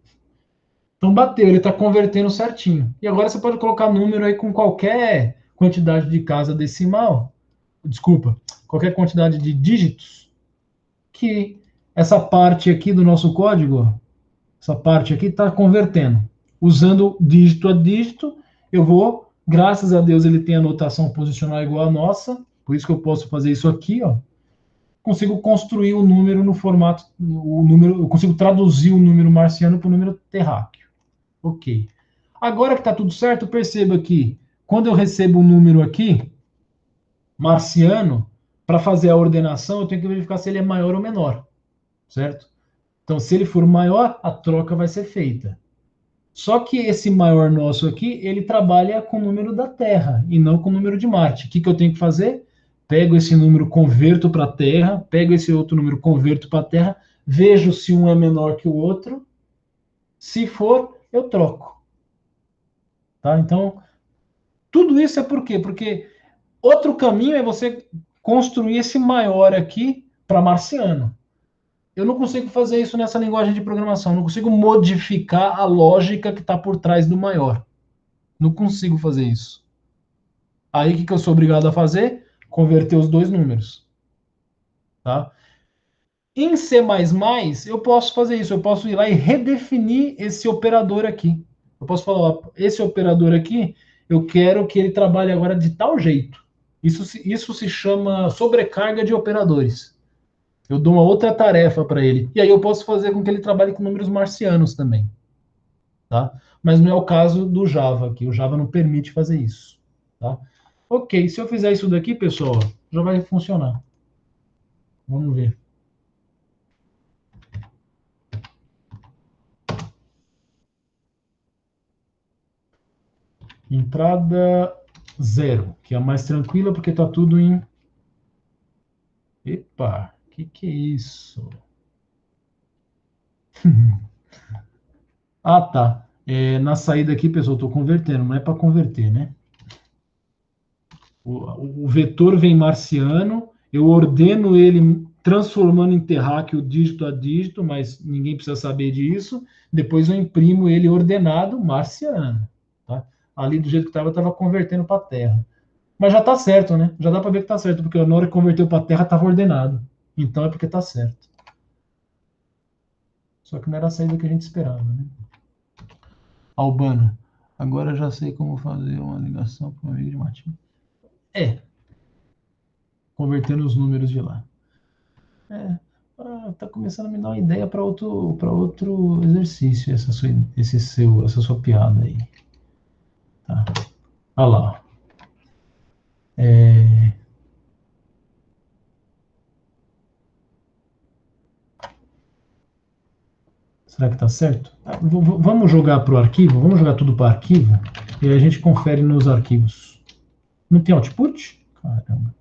Então bateu, ele está convertendo certinho. E agora você pode colocar número aí com qualquer quantidade de casa decimal, desculpa, qualquer quantidade de dígitos, que essa parte aqui do nosso código, essa parte aqui está convertendo. Usando dígito a dígito, eu vou, graças a Deus ele tem a notação posicional igual a nossa, por isso que eu posso fazer isso aqui, ó. Consigo construir o número no formato, o número, eu consigo traduzir o número marciano para o número terráqueo. Ok. Agora que está tudo certo, perceba que quando eu recebo um número aqui, marciano, para fazer a ordenação, eu tenho que verificar se ele é maior ou menor, certo? Então, se ele for maior, a troca vai ser feita. Só que esse maior nosso aqui, ele trabalha com o número da Terra e não com o número de Marte. O que, que eu tenho que fazer? Pego esse número, converto para a Terra, pego esse outro número, converto para a Terra, vejo se um é menor que o outro. Se for, eu troco. Tá? Então, tudo isso é por quê? Porque outro caminho é você construir esse maior aqui para marciano. Eu não consigo fazer isso nessa linguagem de programação, não consigo modificar a lógica que está por trás do maior. Não consigo fazer isso. Aí o que, que eu sou obrigado a fazer? Converter os dois números. Tá? Em C++, eu posso fazer isso. Eu posso ir lá e redefinir esse operador aqui. Eu posso falar, ó, esse operador aqui, eu quero que ele trabalhe agora de tal jeito. Isso se chama sobrecarga de operadores. Eu dou uma outra tarefa para ele. E aí eu posso fazer com que ele trabalhe com números marcianos também. Tá? Mas não é o caso do Java aqui. O Java não permite fazer isso. Tá? Ok, se eu fizer isso daqui, pessoal, já vai funcionar. Vamos ver. Entrada 0, que é a mais tranquila porque está tudo em... Epa, que é isso? Ah, tá. Na saída aqui, pessoal, estou convertendo, não é para converter, né? O vetor vem marciano, eu ordeno ele transformando em terráqueo dígito a dígito, mas ninguém precisa saber disso. Depois eu imprimo ele ordenado marciano. Tá? Ali do jeito que estava convertendo para terra. Mas já está certo, né? Já dá para ver que está certo, porque na hora que converteu para terra estava ordenado. Então é porque está certo. Só que não era a saída que a gente esperava, né? Albano. Agora já sei como fazer uma ligação para uma rede de matinho. Convertendo os números de lá. Tá começando a me dar uma ideia para outro exercício, essa sua piada aí. Tá. Olha lá. É, será que tá certo? Vamos jogar para o arquivo? Vamos jogar tudo para arquivo? E aí a gente confere nos arquivos. Não tem output? Caramba.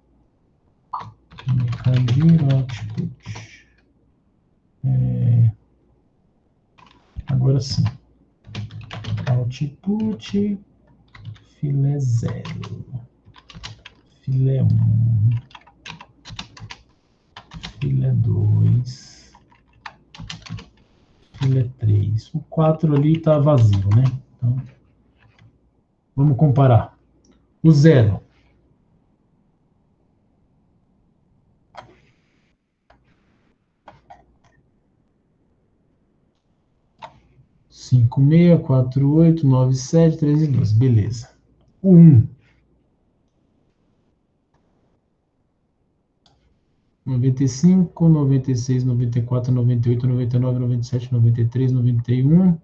Cadê output? É, agora sim. Output filé 0. Filé 1. Filé 2. Filé 3. O 4 ali está vazio, né? Então, vamos comparar. O 0. 5648971312. Beleza. O 1. 95, 96, 94, 98, 99, 97, 93, 91,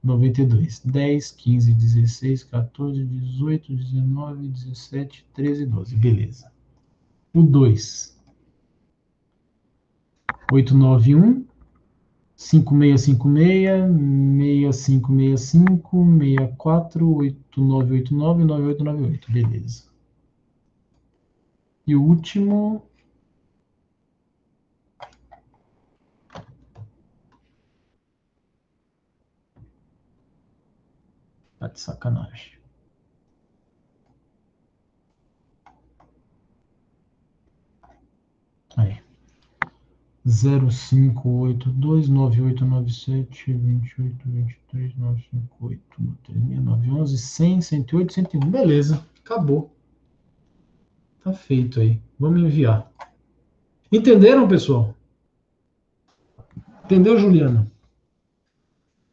92. 10, 15, 16, 14, 18, 19, 17, 13, 12. Beleza. O 2. 891, 5656, 6565, 64, 8989, 9898. Beleza. E o último. Tá de sacanagem. Aí. 058298972823958958 100 108 101. Beleza, acabou. Tá feito aí. Vamos enviar. Entenderam, pessoal? Entendeu, Juliana?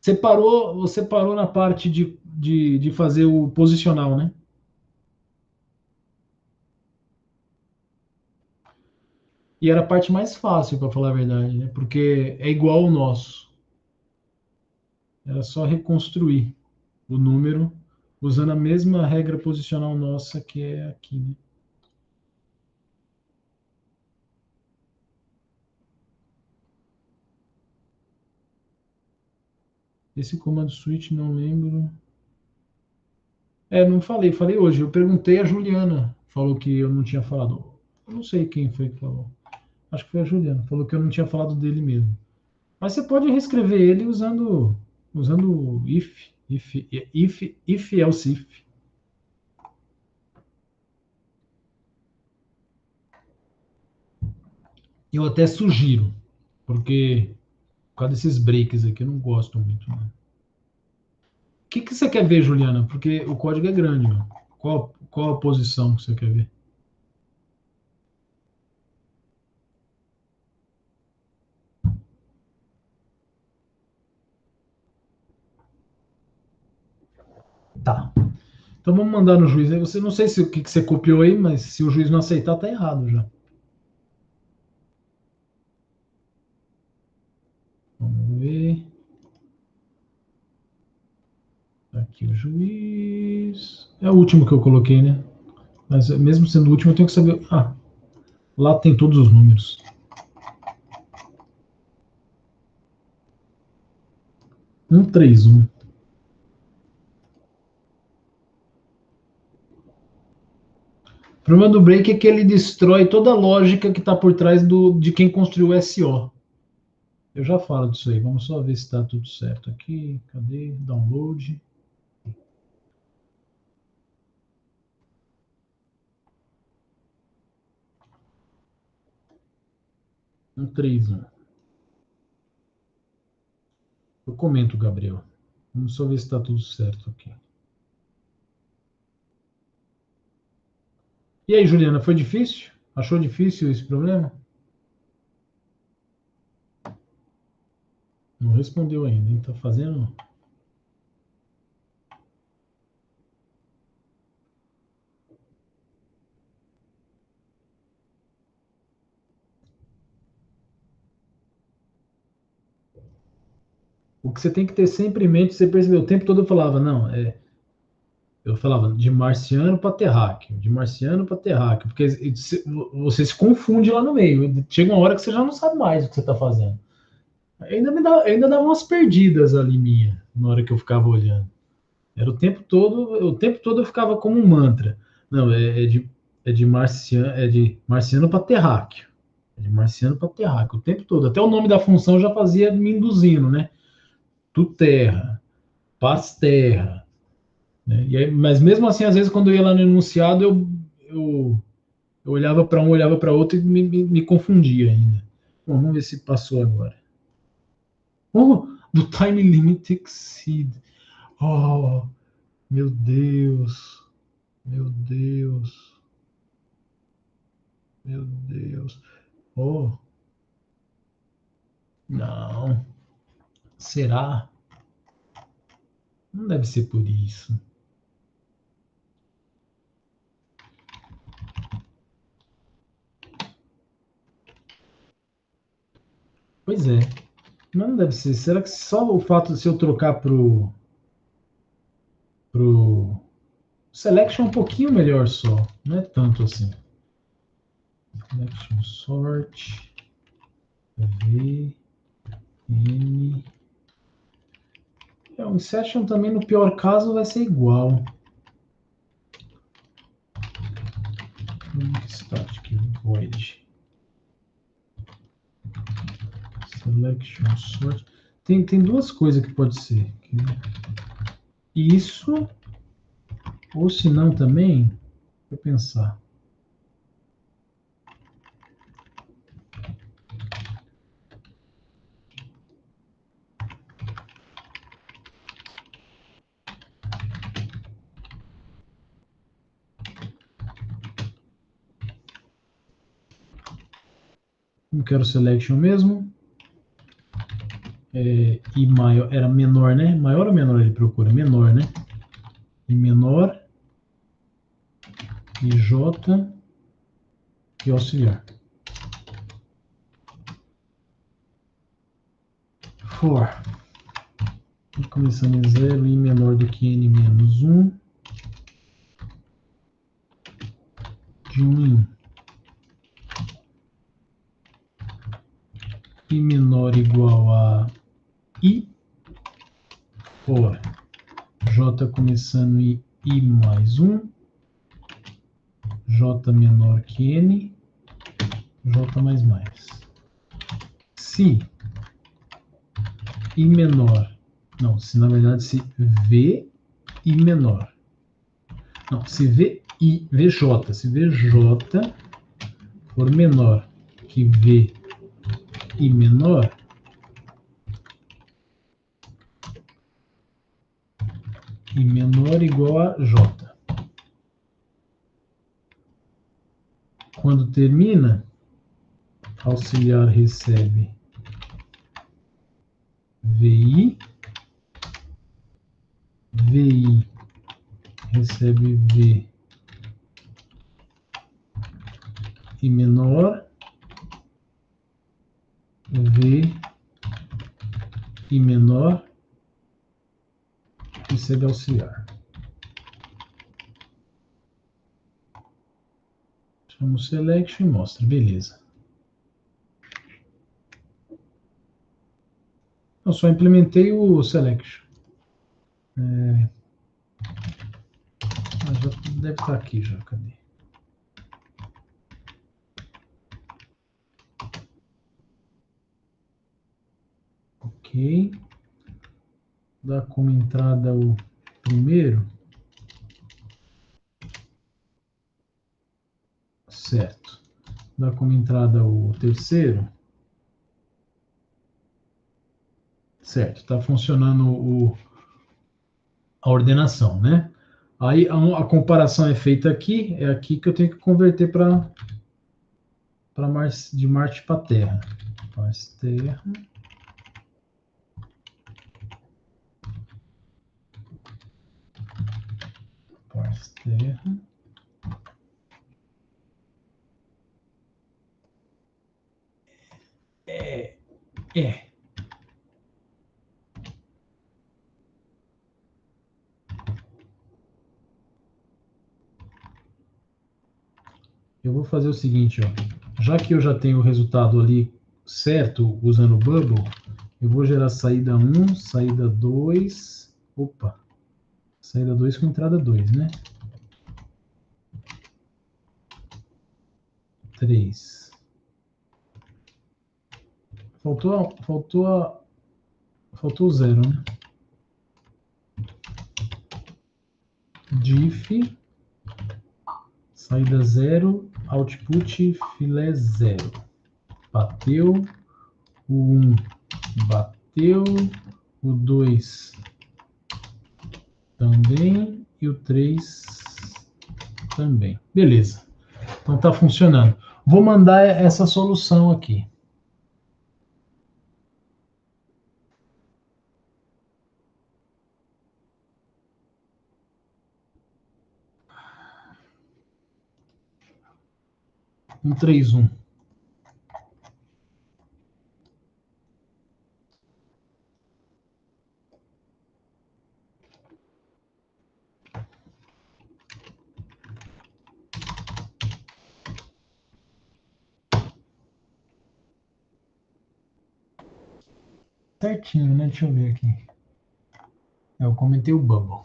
Você parou na parte de fazer o posicional, né? E era a parte mais fácil, para falar a verdade, né? Porque é igual ao nosso. Era só reconstruir o número usando a mesma regra posicional nossa que é aqui, né? Esse comando switch não lembro. Não falei, falei hoje. Eu perguntei a Juliana, falou que eu não tinha falado. Eu não sei quem foi que falou. Acho que foi a Juliana, falou que eu não tinha falado dele mesmo. Mas você pode reescrever ele usando if else if. Eu até sugiro, porque por causa desses breaks aqui eu não gosto muito, né? O que você quer ver, Juliana? Porque o código é grande, ó. Qual a posição que você quer ver? Tá. Então vamos mandar no juiz. Você não sei se o que você copiou aí, mas se o juiz não aceitar, tá errado já. Vamos ver. Aqui o juiz. É o último que eu coloquei, né? Mas mesmo sendo o último, eu tenho que saber. Ah, lá tem todos os números. 131. O problema do break é que ele destrói toda a lógica que está por trás de quem construiu o SO. Eu já falo disso aí. Vamos só ver se está tudo certo aqui. Cadê? Download. Um 3-1. Eu comento, Gabriel. Vamos só ver se está tudo certo aqui. E aí, Juliana, foi difícil? Achou difícil esse problema? Não respondeu ainda, hein? Tá fazendo? O que você tem que ter sempre em mente, você percebeu, o tempo todo eu falava, não, eu falava de marciano para terráqueo, de marciano para terráqueo, porque você se confunde lá no meio. Chega uma hora que você já não sabe mais o que você está fazendo. Ainda dava umas perdidas ali minha, na hora que eu ficava olhando. Era o tempo todo eu ficava como um mantra. Não, é de marciano para terráqueo. É de marciano para terráqueo, o tempo todo. Até o nome da função já fazia me induzindo, né? Tu terra, paz terra. Né? Mas mesmo assim, às vezes, quando eu ia lá no enunciado, eu olhava para um, olhava para outro e me confundia ainda. Bom, vamos ver se passou agora. Oh, do time limit exceed. Oh, meu Deus. Meu Deus. Meu Deus. Oh, não. Será? Não deve ser por isso. Pois é. Mas não deve ser. Será que só o fato de se eu trocar pro selection é um pouquinho melhor só? Não é tanto assim. Selection sort. V. N. O insertion também, no pior caso, vai ser igual. Static void. Selection sort. Tem duas coisas que pode ser. Isso, ou se não também, vou pensar. Não quero selection mesmo. E maior, era menor, né? Maior ou menor ele procura? Menor, né? E menor, e J, e auxiliar. For. Começando em 0, i menor do que n menos 1. De 1 em 1. I menor igual a i. For. J começando em i mais 1. J menor que n. J mais mais. Se i menor. Não, se na verdade se v i menor. Não, se VJ, se VJ for menor que V i menor, i menor igual a J. Quando termina, auxiliar recebe VI recebe V e menor, V e menor, recebe auxiliar. Chama o select e mostra, beleza. Eu só implementei o select. Já deve estar aqui já, cadê? Ok. Dá como entrada o primeiro. Certo. Dá como entrada o terceiro. Certo. Está funcionando a ordenação, né? Aí a comparação é feita aqui. É aqui que eu tenho que converter para de Marte para Terra. Mars Terra. Mars Terra. É. Eu vou fazer o seguinte, ó. Já que eu já tenho o resultado ali certo usando o Bubble, eu vou gerar saída 1, saída 2. Opa! Saída 2 com entrada 2, né? 3. Faltou o 0, né? Diff, saída 0, output filé 0. Bateu, o 1 bateu, o 2 também e o 3 também. Beleza. Então tá funcionando. Vou mandar essa solução aqui. Um 3-1. Certinho, né? Deixa eu ver aqui. Eu comentei o Bubble.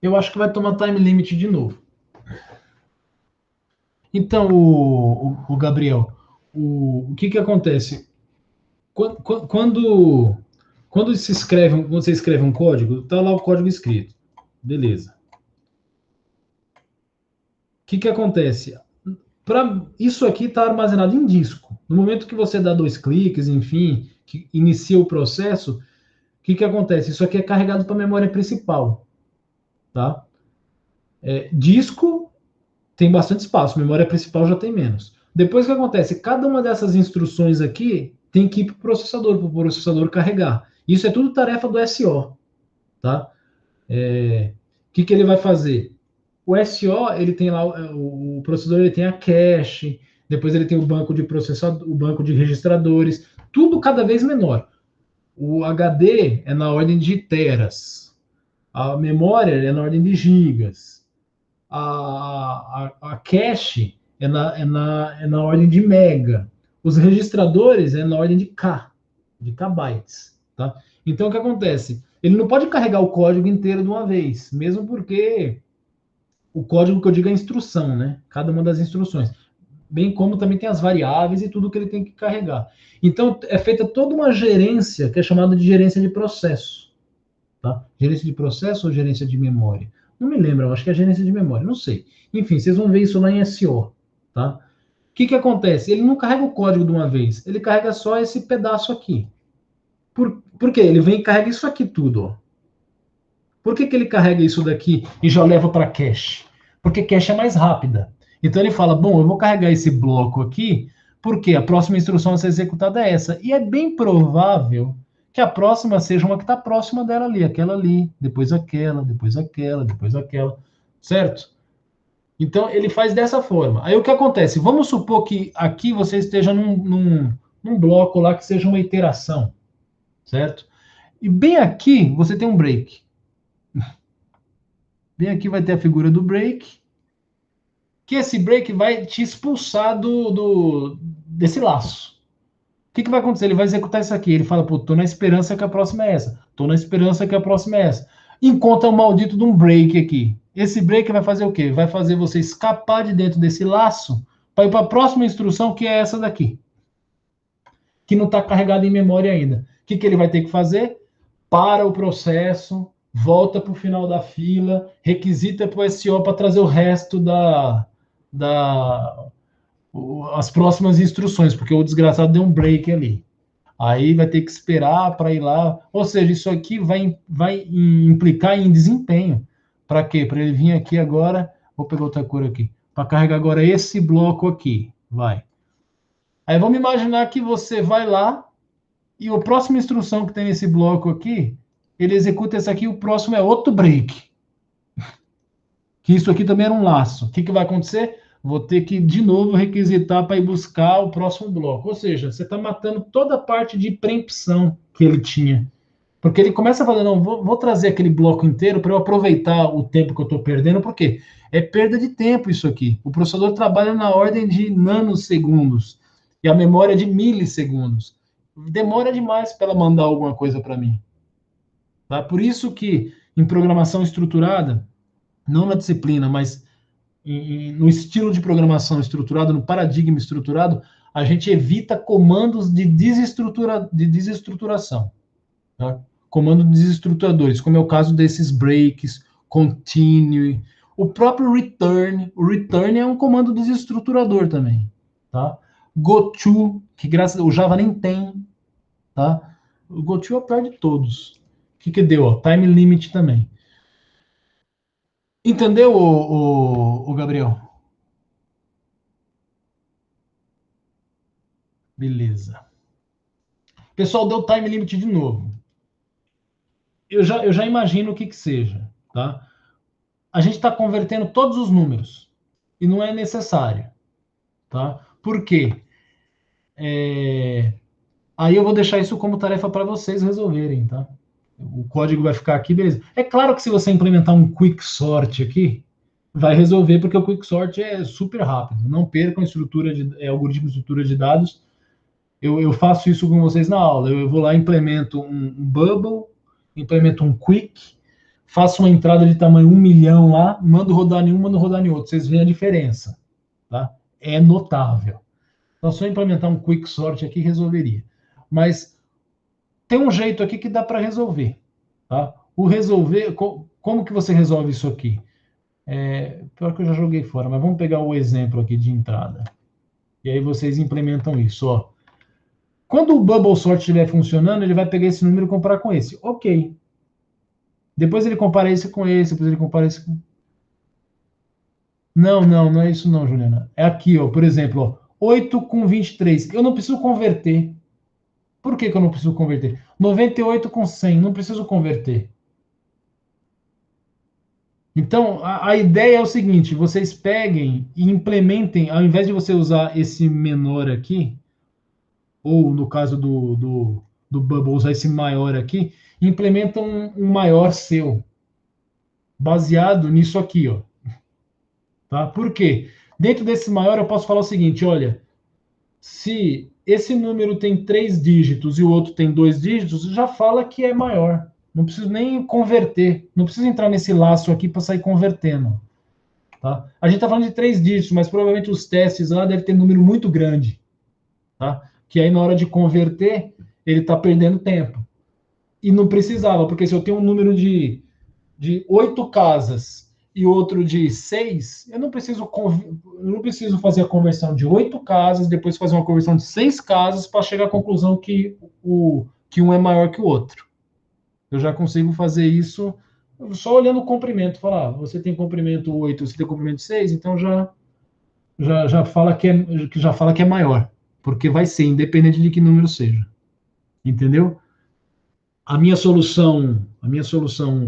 Eu acho que vai tomar time limit de novo. Então, o Gabriel, o que acontece? Quando você escreve um código, tá lá o código escrito. Beleza. O que acontece? Isso aqui está armazenado em disco. No momento que você dá 2 cliques, enfim, que inicia o processo, o que acontece? Isso aqui é carregado para a memória principal. Tá? Disco tem bastante espaço, memória principal já tem menos. Depois o que acontece? Cada uma dessas instruções aqui tem que ir para o processador carregar. Isso é tudo tarefa do SO. Tá? Que ele vai fazer? O SO, ele tem lá, o processador ele tem a cache, depois ele tem o banco de processador, o banco de registradores, tudo cada vez menor. O HD é na ordem de teras, a memória é na ordem de gigas, a cache é na ordem de mega, os registradores é na ordem de K, de kbytes, tá? Então o que acontece? Ele não pode carregar o código inteiro de uma vez, mesmo porque o código que eu digo é a instrução, né? Cada uma das instruções. Bem como também tem as variáveis e tudo que ele tem que carregar. Então, é feita toda uma gerência, que é chamada de gerência de processo. Tá? Gerência de processo ou gerência de memória? Não me lembro, eu acho que é gerência de memória, não sei. Enfim, vocês vão ver isso lá em SO. Tá? O que acontece? Ele não carrega o código de uma vez, ele carrega só esse pedaço aqui. Por quê? Ele vem e carrega isso aqui tudo, ó. Por que ele carrega isso daqui e já leva para cache? Porque cache é mais rápida. Então ele fala, bom, eu vou carregar esse bloco aqui, porque a próxima instrução a ser executada é essa. E é bem provável que a próxima seja uma que está próxima dela ali, aquela ali, depois aquela, depois aquela, depois aquela, certo? Então, ele faz dessa forma. Aí, o que acontece? Vamos supor que aqui você esteja num bloco lá que seja uma iteração, certo? E bem aqui, você tem um break. Bem aqui vai ter a figura do break, que esse break vai te expulsar desse laço. O que vai acontecer? Ele vai executar isso aqui. Ele fala, pô, tô na esperança que a próxima é essa. Tô na esperança que a próxima é essa. Encontra o maldito de um break aqui. Esse break vai fazer o quê? Vai fazer você escapar de dentro desse laço para ir para a próxima instrução, que é essa daqui, que não está carregada em memória ainda. O que ele vai ter que fazer? Para o processo, volta para o final da fila, requisita para o SO para trazer o resto da as próximas instruções, porque o desgraçado deu um break ali. Aí vai ter que esperar para ir lá. Ou seja, isso aqui vai implicar em desempenho. Para quê? Para ele vir aqui agora. Vou pegar outra cor aqui. Para carregar agora esse bloco aqui. Vai. Aí vamos imaginar que você vai lá e a próxima instrução que tem nesse bloco aqui, ele executa essa aqui, o próximo é outro break. Que isso aqui também era um laço. O que vai acontecer? Vou ter que, de novo, requisitar para ir buscar o próximo bloco. Ou seja, você está matando toda a parte de preempção que ele tinha. Porque ele começa a falar, não, vou trazer aquele bloco inteiro para eu aproveitar o tempo que eu estou perdendo, porque é perda de tempo isso aqui. O processador trabalha na ordem de nanosegundos e a memória de milissegundos. Demora demais para ela mandar alguma coisa para mim. Tá? Por isso que em programação estruturada, não na disciplina, mas no estilo de programação estruturado, no paradigma estruturado, a gente evita comandos de desestruturação. Tá? Comando desestruturadores, como é o caso desses breaks, continue, o próprio return. O return é um comando desestruturador também. Tá? Goto, que graças o Java nem tem. Tá? O goto é o pior de todos. O que deu? Ó, time limit também. Entendeu, o Gabriel? Beleza. Pessoal, deu time limit de novo. Eu já imagino o que seja, tá? A gente está convertendo todos os números e não é necessário, tá? Por quê? Aí eu vou deixar isso como tarefa para vocês resolverem, tá? O código vai ficar aqui, beleza. É claro que se você implementar um quick sort aqui, vai resolver, porque o quick sort é super rápido. Não percam algoritmo de estrutura de dados. Eu faço isso com vocês na aula. Eu vou lá, implemento um bubble, implemento um quick, faço uma entrada de tamanho 1 milhão lá, mando rodar em um, mando rodar em outro. Vocês veem a diferença, tá? É notável. Então, se eu implementar um quick sort aqui, resolveria. Mas tem um jeito aqui que dá para resolver, tá? O resolver, como que você resolve isso aqui? Pior que eu já joguei fora, mas vamos pegar o exemplo aqui de entrada. E aí vocês implementam isso, ó. Quando o bubble sort estiver funcionando, ele vai pegar esse número e comparar com esse. Ok. Depois ele compara esse com esse, depois ele compara esse com... Não é isso não, Juliana. É aqui, ó, por exemplo, ó, 8 com 23. Eu não preciso converter. Por que eu não preciso converter? 98 com 100, não preciso converter. Então, a ideia é o seguinte, vocês peguem e implementem, ao invés de você usar esse menor aqui, ou no caso do Bubble, usar esse maior aqui, implementam um maior seu, baseado nisso aqui, ó. Tá? Por quê? Dentro desse maior eu posso falar o seguinte, olha, se esse número tem 3 dígitos e o outro tem 2 dígitos, já fala que é maior. Não preciso nem converter, não preciso entrar nesse laço aqui para sair convertendo. Tá? A gente está falando de 3 dígitos, mas provavelmente os testes lá devem ter um número muito grande. Tá? Que aí na hora de converter, ele está perdendo tempo. E não precisava, porque se eu tenho um número de 8 casas e outro de 6, eu não preciso fazer a conversão de 8 casas, depois fazer uma conversão de 6 casas para chegar à conclusão que um é maior que o outro. Eu já consigo fazer isso só olhando o comprimento. Falar, você tem comprimento 8, você tem comprimento 6, então já fala que é maior, porque vai ser, independente de que número seja. Entendeu? A minha solução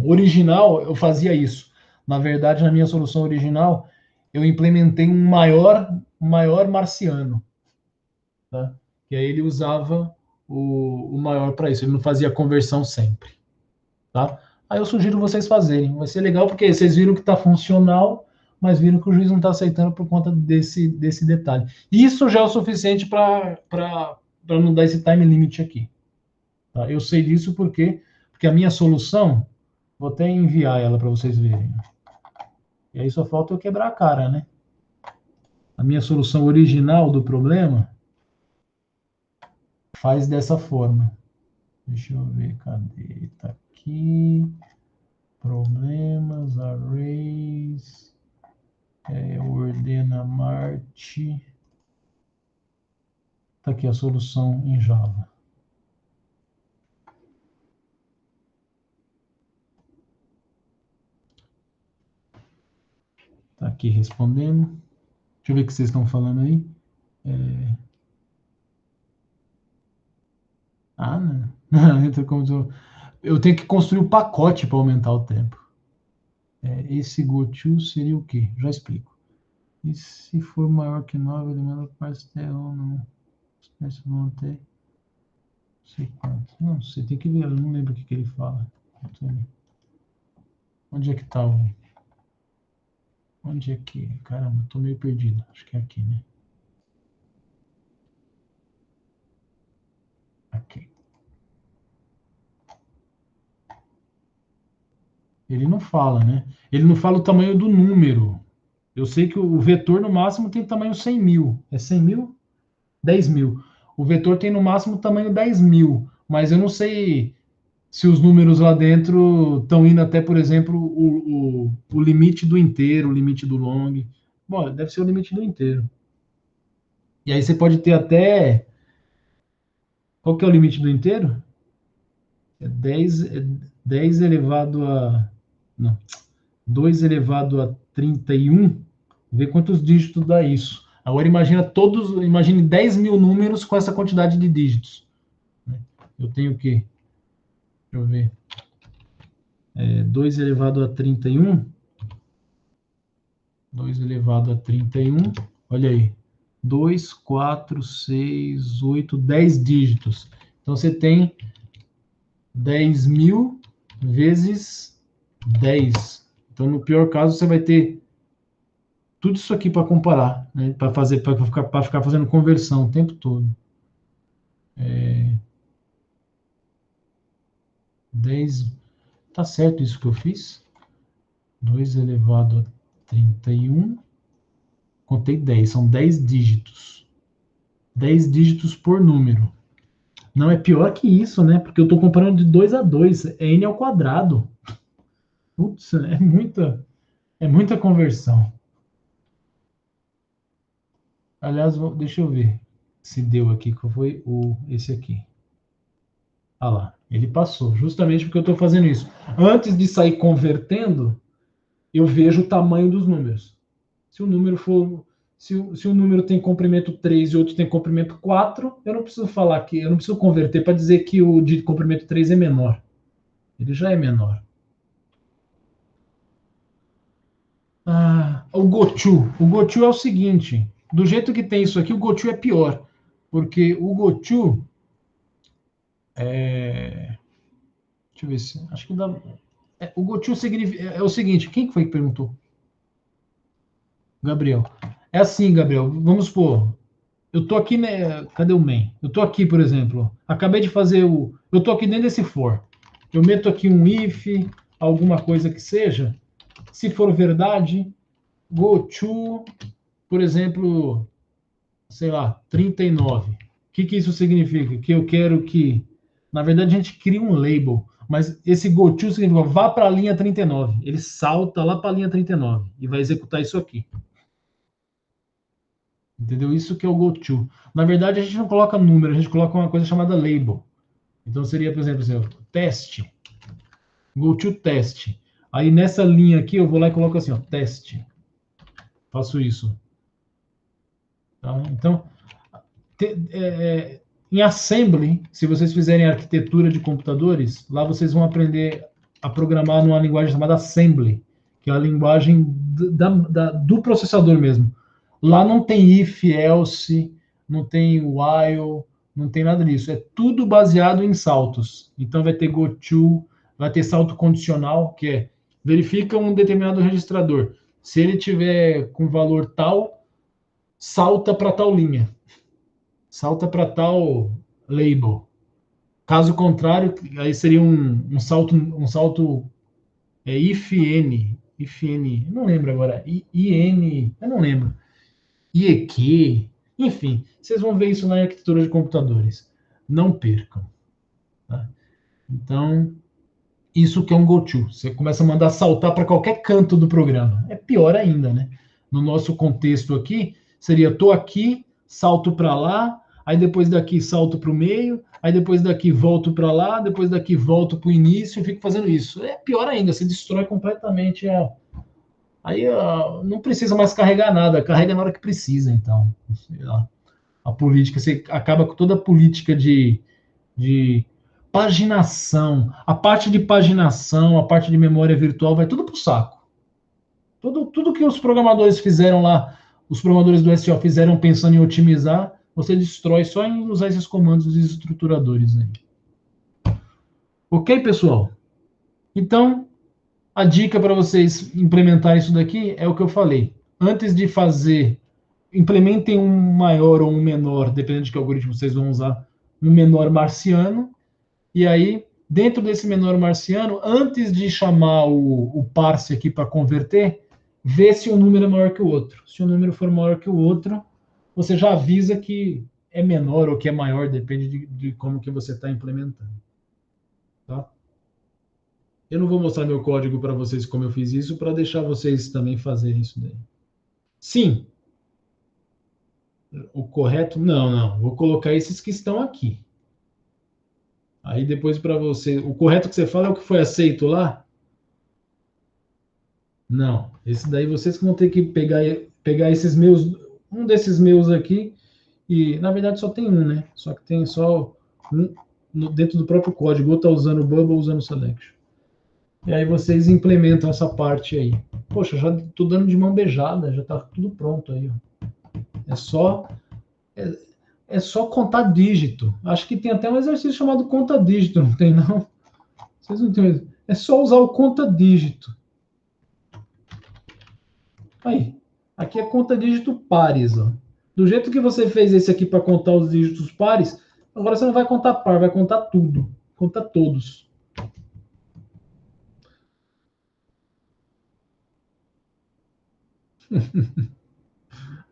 original, eu fazia isso. Na verdade, na minha solução original, eu implementei um maior marciano, tá? E aí ele usava o maior para isso, ele não fazia conversão sempre, tá? Aí eu sugiro vocês fazerem, vai ser legal porque vocês viram que está funcional, mas viram que o juiz não está aceitando por conta desse detalhe. Isso já é o suficiente para não dar esse time limit aqui. Tá? Eu sei disso porque a minha solução, vou até enviar ela para vocês verem. E aí só falta eu quebrar a cara, né? A minha solução original do problema faz dessa forma. Deixa eu ver, cadê? Tá aqui. Problemas, arrays, ordena Marte. Tá aqui a solução em Java. Tá aqui respondendo. Deixa eu ver o que vocês estão falando aí. Ah, não. Eu tenho que construir o pacote para aumentar o tempo. Esse GoTo seria o quê? Já explico. E se for maior que 9, ele manda para pastel ou não? Se vão ter. Não sei quanto. Não, você tem que ver, eu não lembro o que ele fala. Onde é que tá o. Onde é que. Caramba, tô meio perdido. Acho que é aqui, né? Aqui. Ele não fala, né? Ele não fala o tamanho do número. Eu sei que o vetor no máximo tem tamanho 100 mil. É 100 mil? 10 mil. O vetor tem no máximo tamanho 10 mil. Mas eu não sei se os números lá dentro estão indo até, por exemplo, o limite do inteiro, o limite do long. Bom, deve ser o limite do inteiro. E aí você pode ter até. Qual que é o limite do inteiro? É 10 elevado a. Não. 2 elevado a 31. Vê quantos dígitos dá isso. Agora imagine 10 mil números com essa quantidade de dígitos. Eu tenho o quê? Deixa eu ver. 2 elevado a 31. 2 elevado a 31. Olha aí. 2, 4, 6, 8, 10 dígitos. Então você tem 10 mil vezes 10. Então, no pior caso, você vai ter tudo isso aqui para comparar, né? Para ficar fazendo conversão o tempo todo. 10. Tá certo isso que eu fiz? 2 elevado a 31. Contei 10, são 10 dígitos. 10 dígitos por número. Não, é pior que isso, né? Porque eu estou comparando de 2 a 2. É n ao quadrado. Putz, é muita conversão. Aliás, deixa eu ver se deu aqui, qual foi esse aqui. Ah lá, ele passou, justamente porque eu estou fazendo isso. Antes de sair convertendo, eu vejo o tamanho dos números. Se o número for. Se o número tem comprimento 3 e outro tem comprimento 4, eu não preciso falar que. Eu não preciso converter para dizer que o de comprimento 3 é menor. Ele já é menor. O Gochu. O Gochu é o seguinte: do jeito que tem isso aqui, o Gochu é pior. Porque o Gochu. Deixa eu ver se. Acho que dá. O Gochu significa, é o seguinte: quem que foi que perguntou? Gabriel. É assim, Gabriel. Vamos supor. Eu tô aqui, né? Cadê o main? Eu tô aqui, por exemplo. Acabei de fazer o. Eu tô aqui dentro desse for. Eu meto aqui um if, alguma coisa que seja. Se for verdade, go to, por exemplo, sei lá, 39. O que isso significa? Que eu quero que. Na verdade, a gente cria um label. Mas esse go to significa vá para a linha 39. Ele salta lá para a linha 39 e vai executar isso aqui. Entendeu? Isso que é o go-to. Na verdade, a gente não coloca número, a gente coloca uma coisa chamada label. Então, seria, por exemplo, assim, teste. Go-to teste. Aí, nessa linha aqui, eu vou lá e coloco assim, ó, teste. Faço isso. Tá? Então, Em Assembly, se vocês fizerem arquitetura de computadores, lá vocês vão aprender a programar numa linguagem chamada Assembly, que é a linguagem do processador mesmo. Lá não tem if, else, não tem while, não tem nada disso. É tudo baseado em saltos. Então vai ter goto, vai ter salto condicional, que é verifica um determinado registrador. Se ele tiver com valor tal, salta para tal linha. Salta para tal label. Caso contrário, aí seria um salto if n, não lembro agora, in, eu não lembro, IEQ, enfim, vocês vão ver isso na arquitetura de computadores. Não percam. Tá? Então, isso que é um goto. Você começa a mandar saltar para qualquer canto do programa. É pior ainda, né? No nosso contexto aqui, seria estou aqui, salto para lá, aí depois daqui salto para o meio, aí depois daqui volto para lá, depois daqui volto para o início e fico fazendo isso. É pior ainda, você destrói completamente a. Aí não precisa mais carregar nada, carrega na hora que precisa, então. Sei lá. A política, você acaba com toda a política de paginação, a parte de paginação, a parte de memória virtual, vai tudo para o saco. Tudo que os programadores fizeram lá, os programadores do SO fizeram pensando em otimizar, você destrói só em usar esses comandos dos estruturadores aí. Ok, pessoal? Então, a dica para vocês implementarem isso daqui é o que eu falei. Antes de fazer, implementem um maior ou um menor, dependendo de que algoritmo vocês vão usar, um menor marciano. E aí, dentro desse menor marciano, antes de chamar o parse aqui para converter, vê se um número é maior que o outro. Se o número for maior que o outro, você já avisa que é menor ou que é maior, depende de como que você está implementando. Tá? Eu não vou mostrar meu código para vocês como eu fiz isso, para deixar vocês também fazerem isso daí. Sim. O correto? Não. Vou colocar esses que estão aqui. Aí depois para você. O correto que você fala é o que foi aceito lá? Não. Esse daí vocês que vão ter que pegar esses meus. Um desses meus aqui. E na verdade só tem um, né? Só que tem só um dentro do próprio código. Ou tá usando o bubble ou usando o selection. E aí vocês implementam essa parte aí. Poxa, já tô dando de mão beijada, já tá tudo pronto aí. Ó. É só contar dígito. Acho que tem até um exercício chamado conta dígito, não tem não? Vocês não entendem? É só usar o conta dígito. Aí, aqui é conta dígito pares, ó. Do jeito que você fez esse aqui para contar os dígitos pares, agora você não vai contar par, vai contar tudo. Conta todos.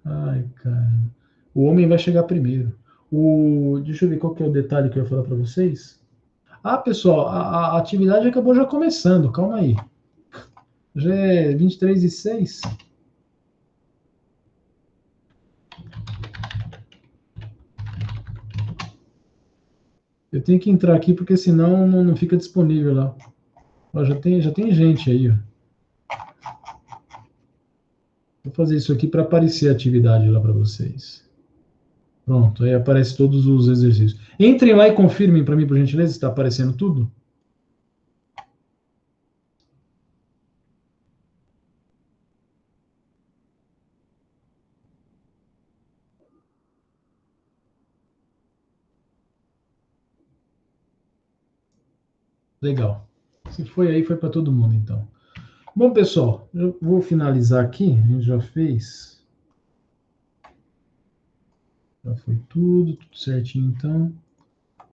Ai, cara. O homem vai chegar primeiro. Deixa eu ver qual que é o detalhe que eu ia falar para vocês. Ah, pessoal, a atividade acabou já começando, calma aí. Já é 23h06. Eu tenho que entrar aqui porque senão não fica disponível lá. Ó, já tem gente aí. Ó. Vou fazer isso aqui para aparecer a atividade lá para vocês. Pronto, aí aparece todos os exercícios. Entrem lá e confirmem para mim, por gentileza, se está aparecendo tudo. Legal. Se foi aí, foi para todo mundo, então. Bom, pessoal, eu vou finalizar aqui. A gente já fez. Já foi tudo certinho, então.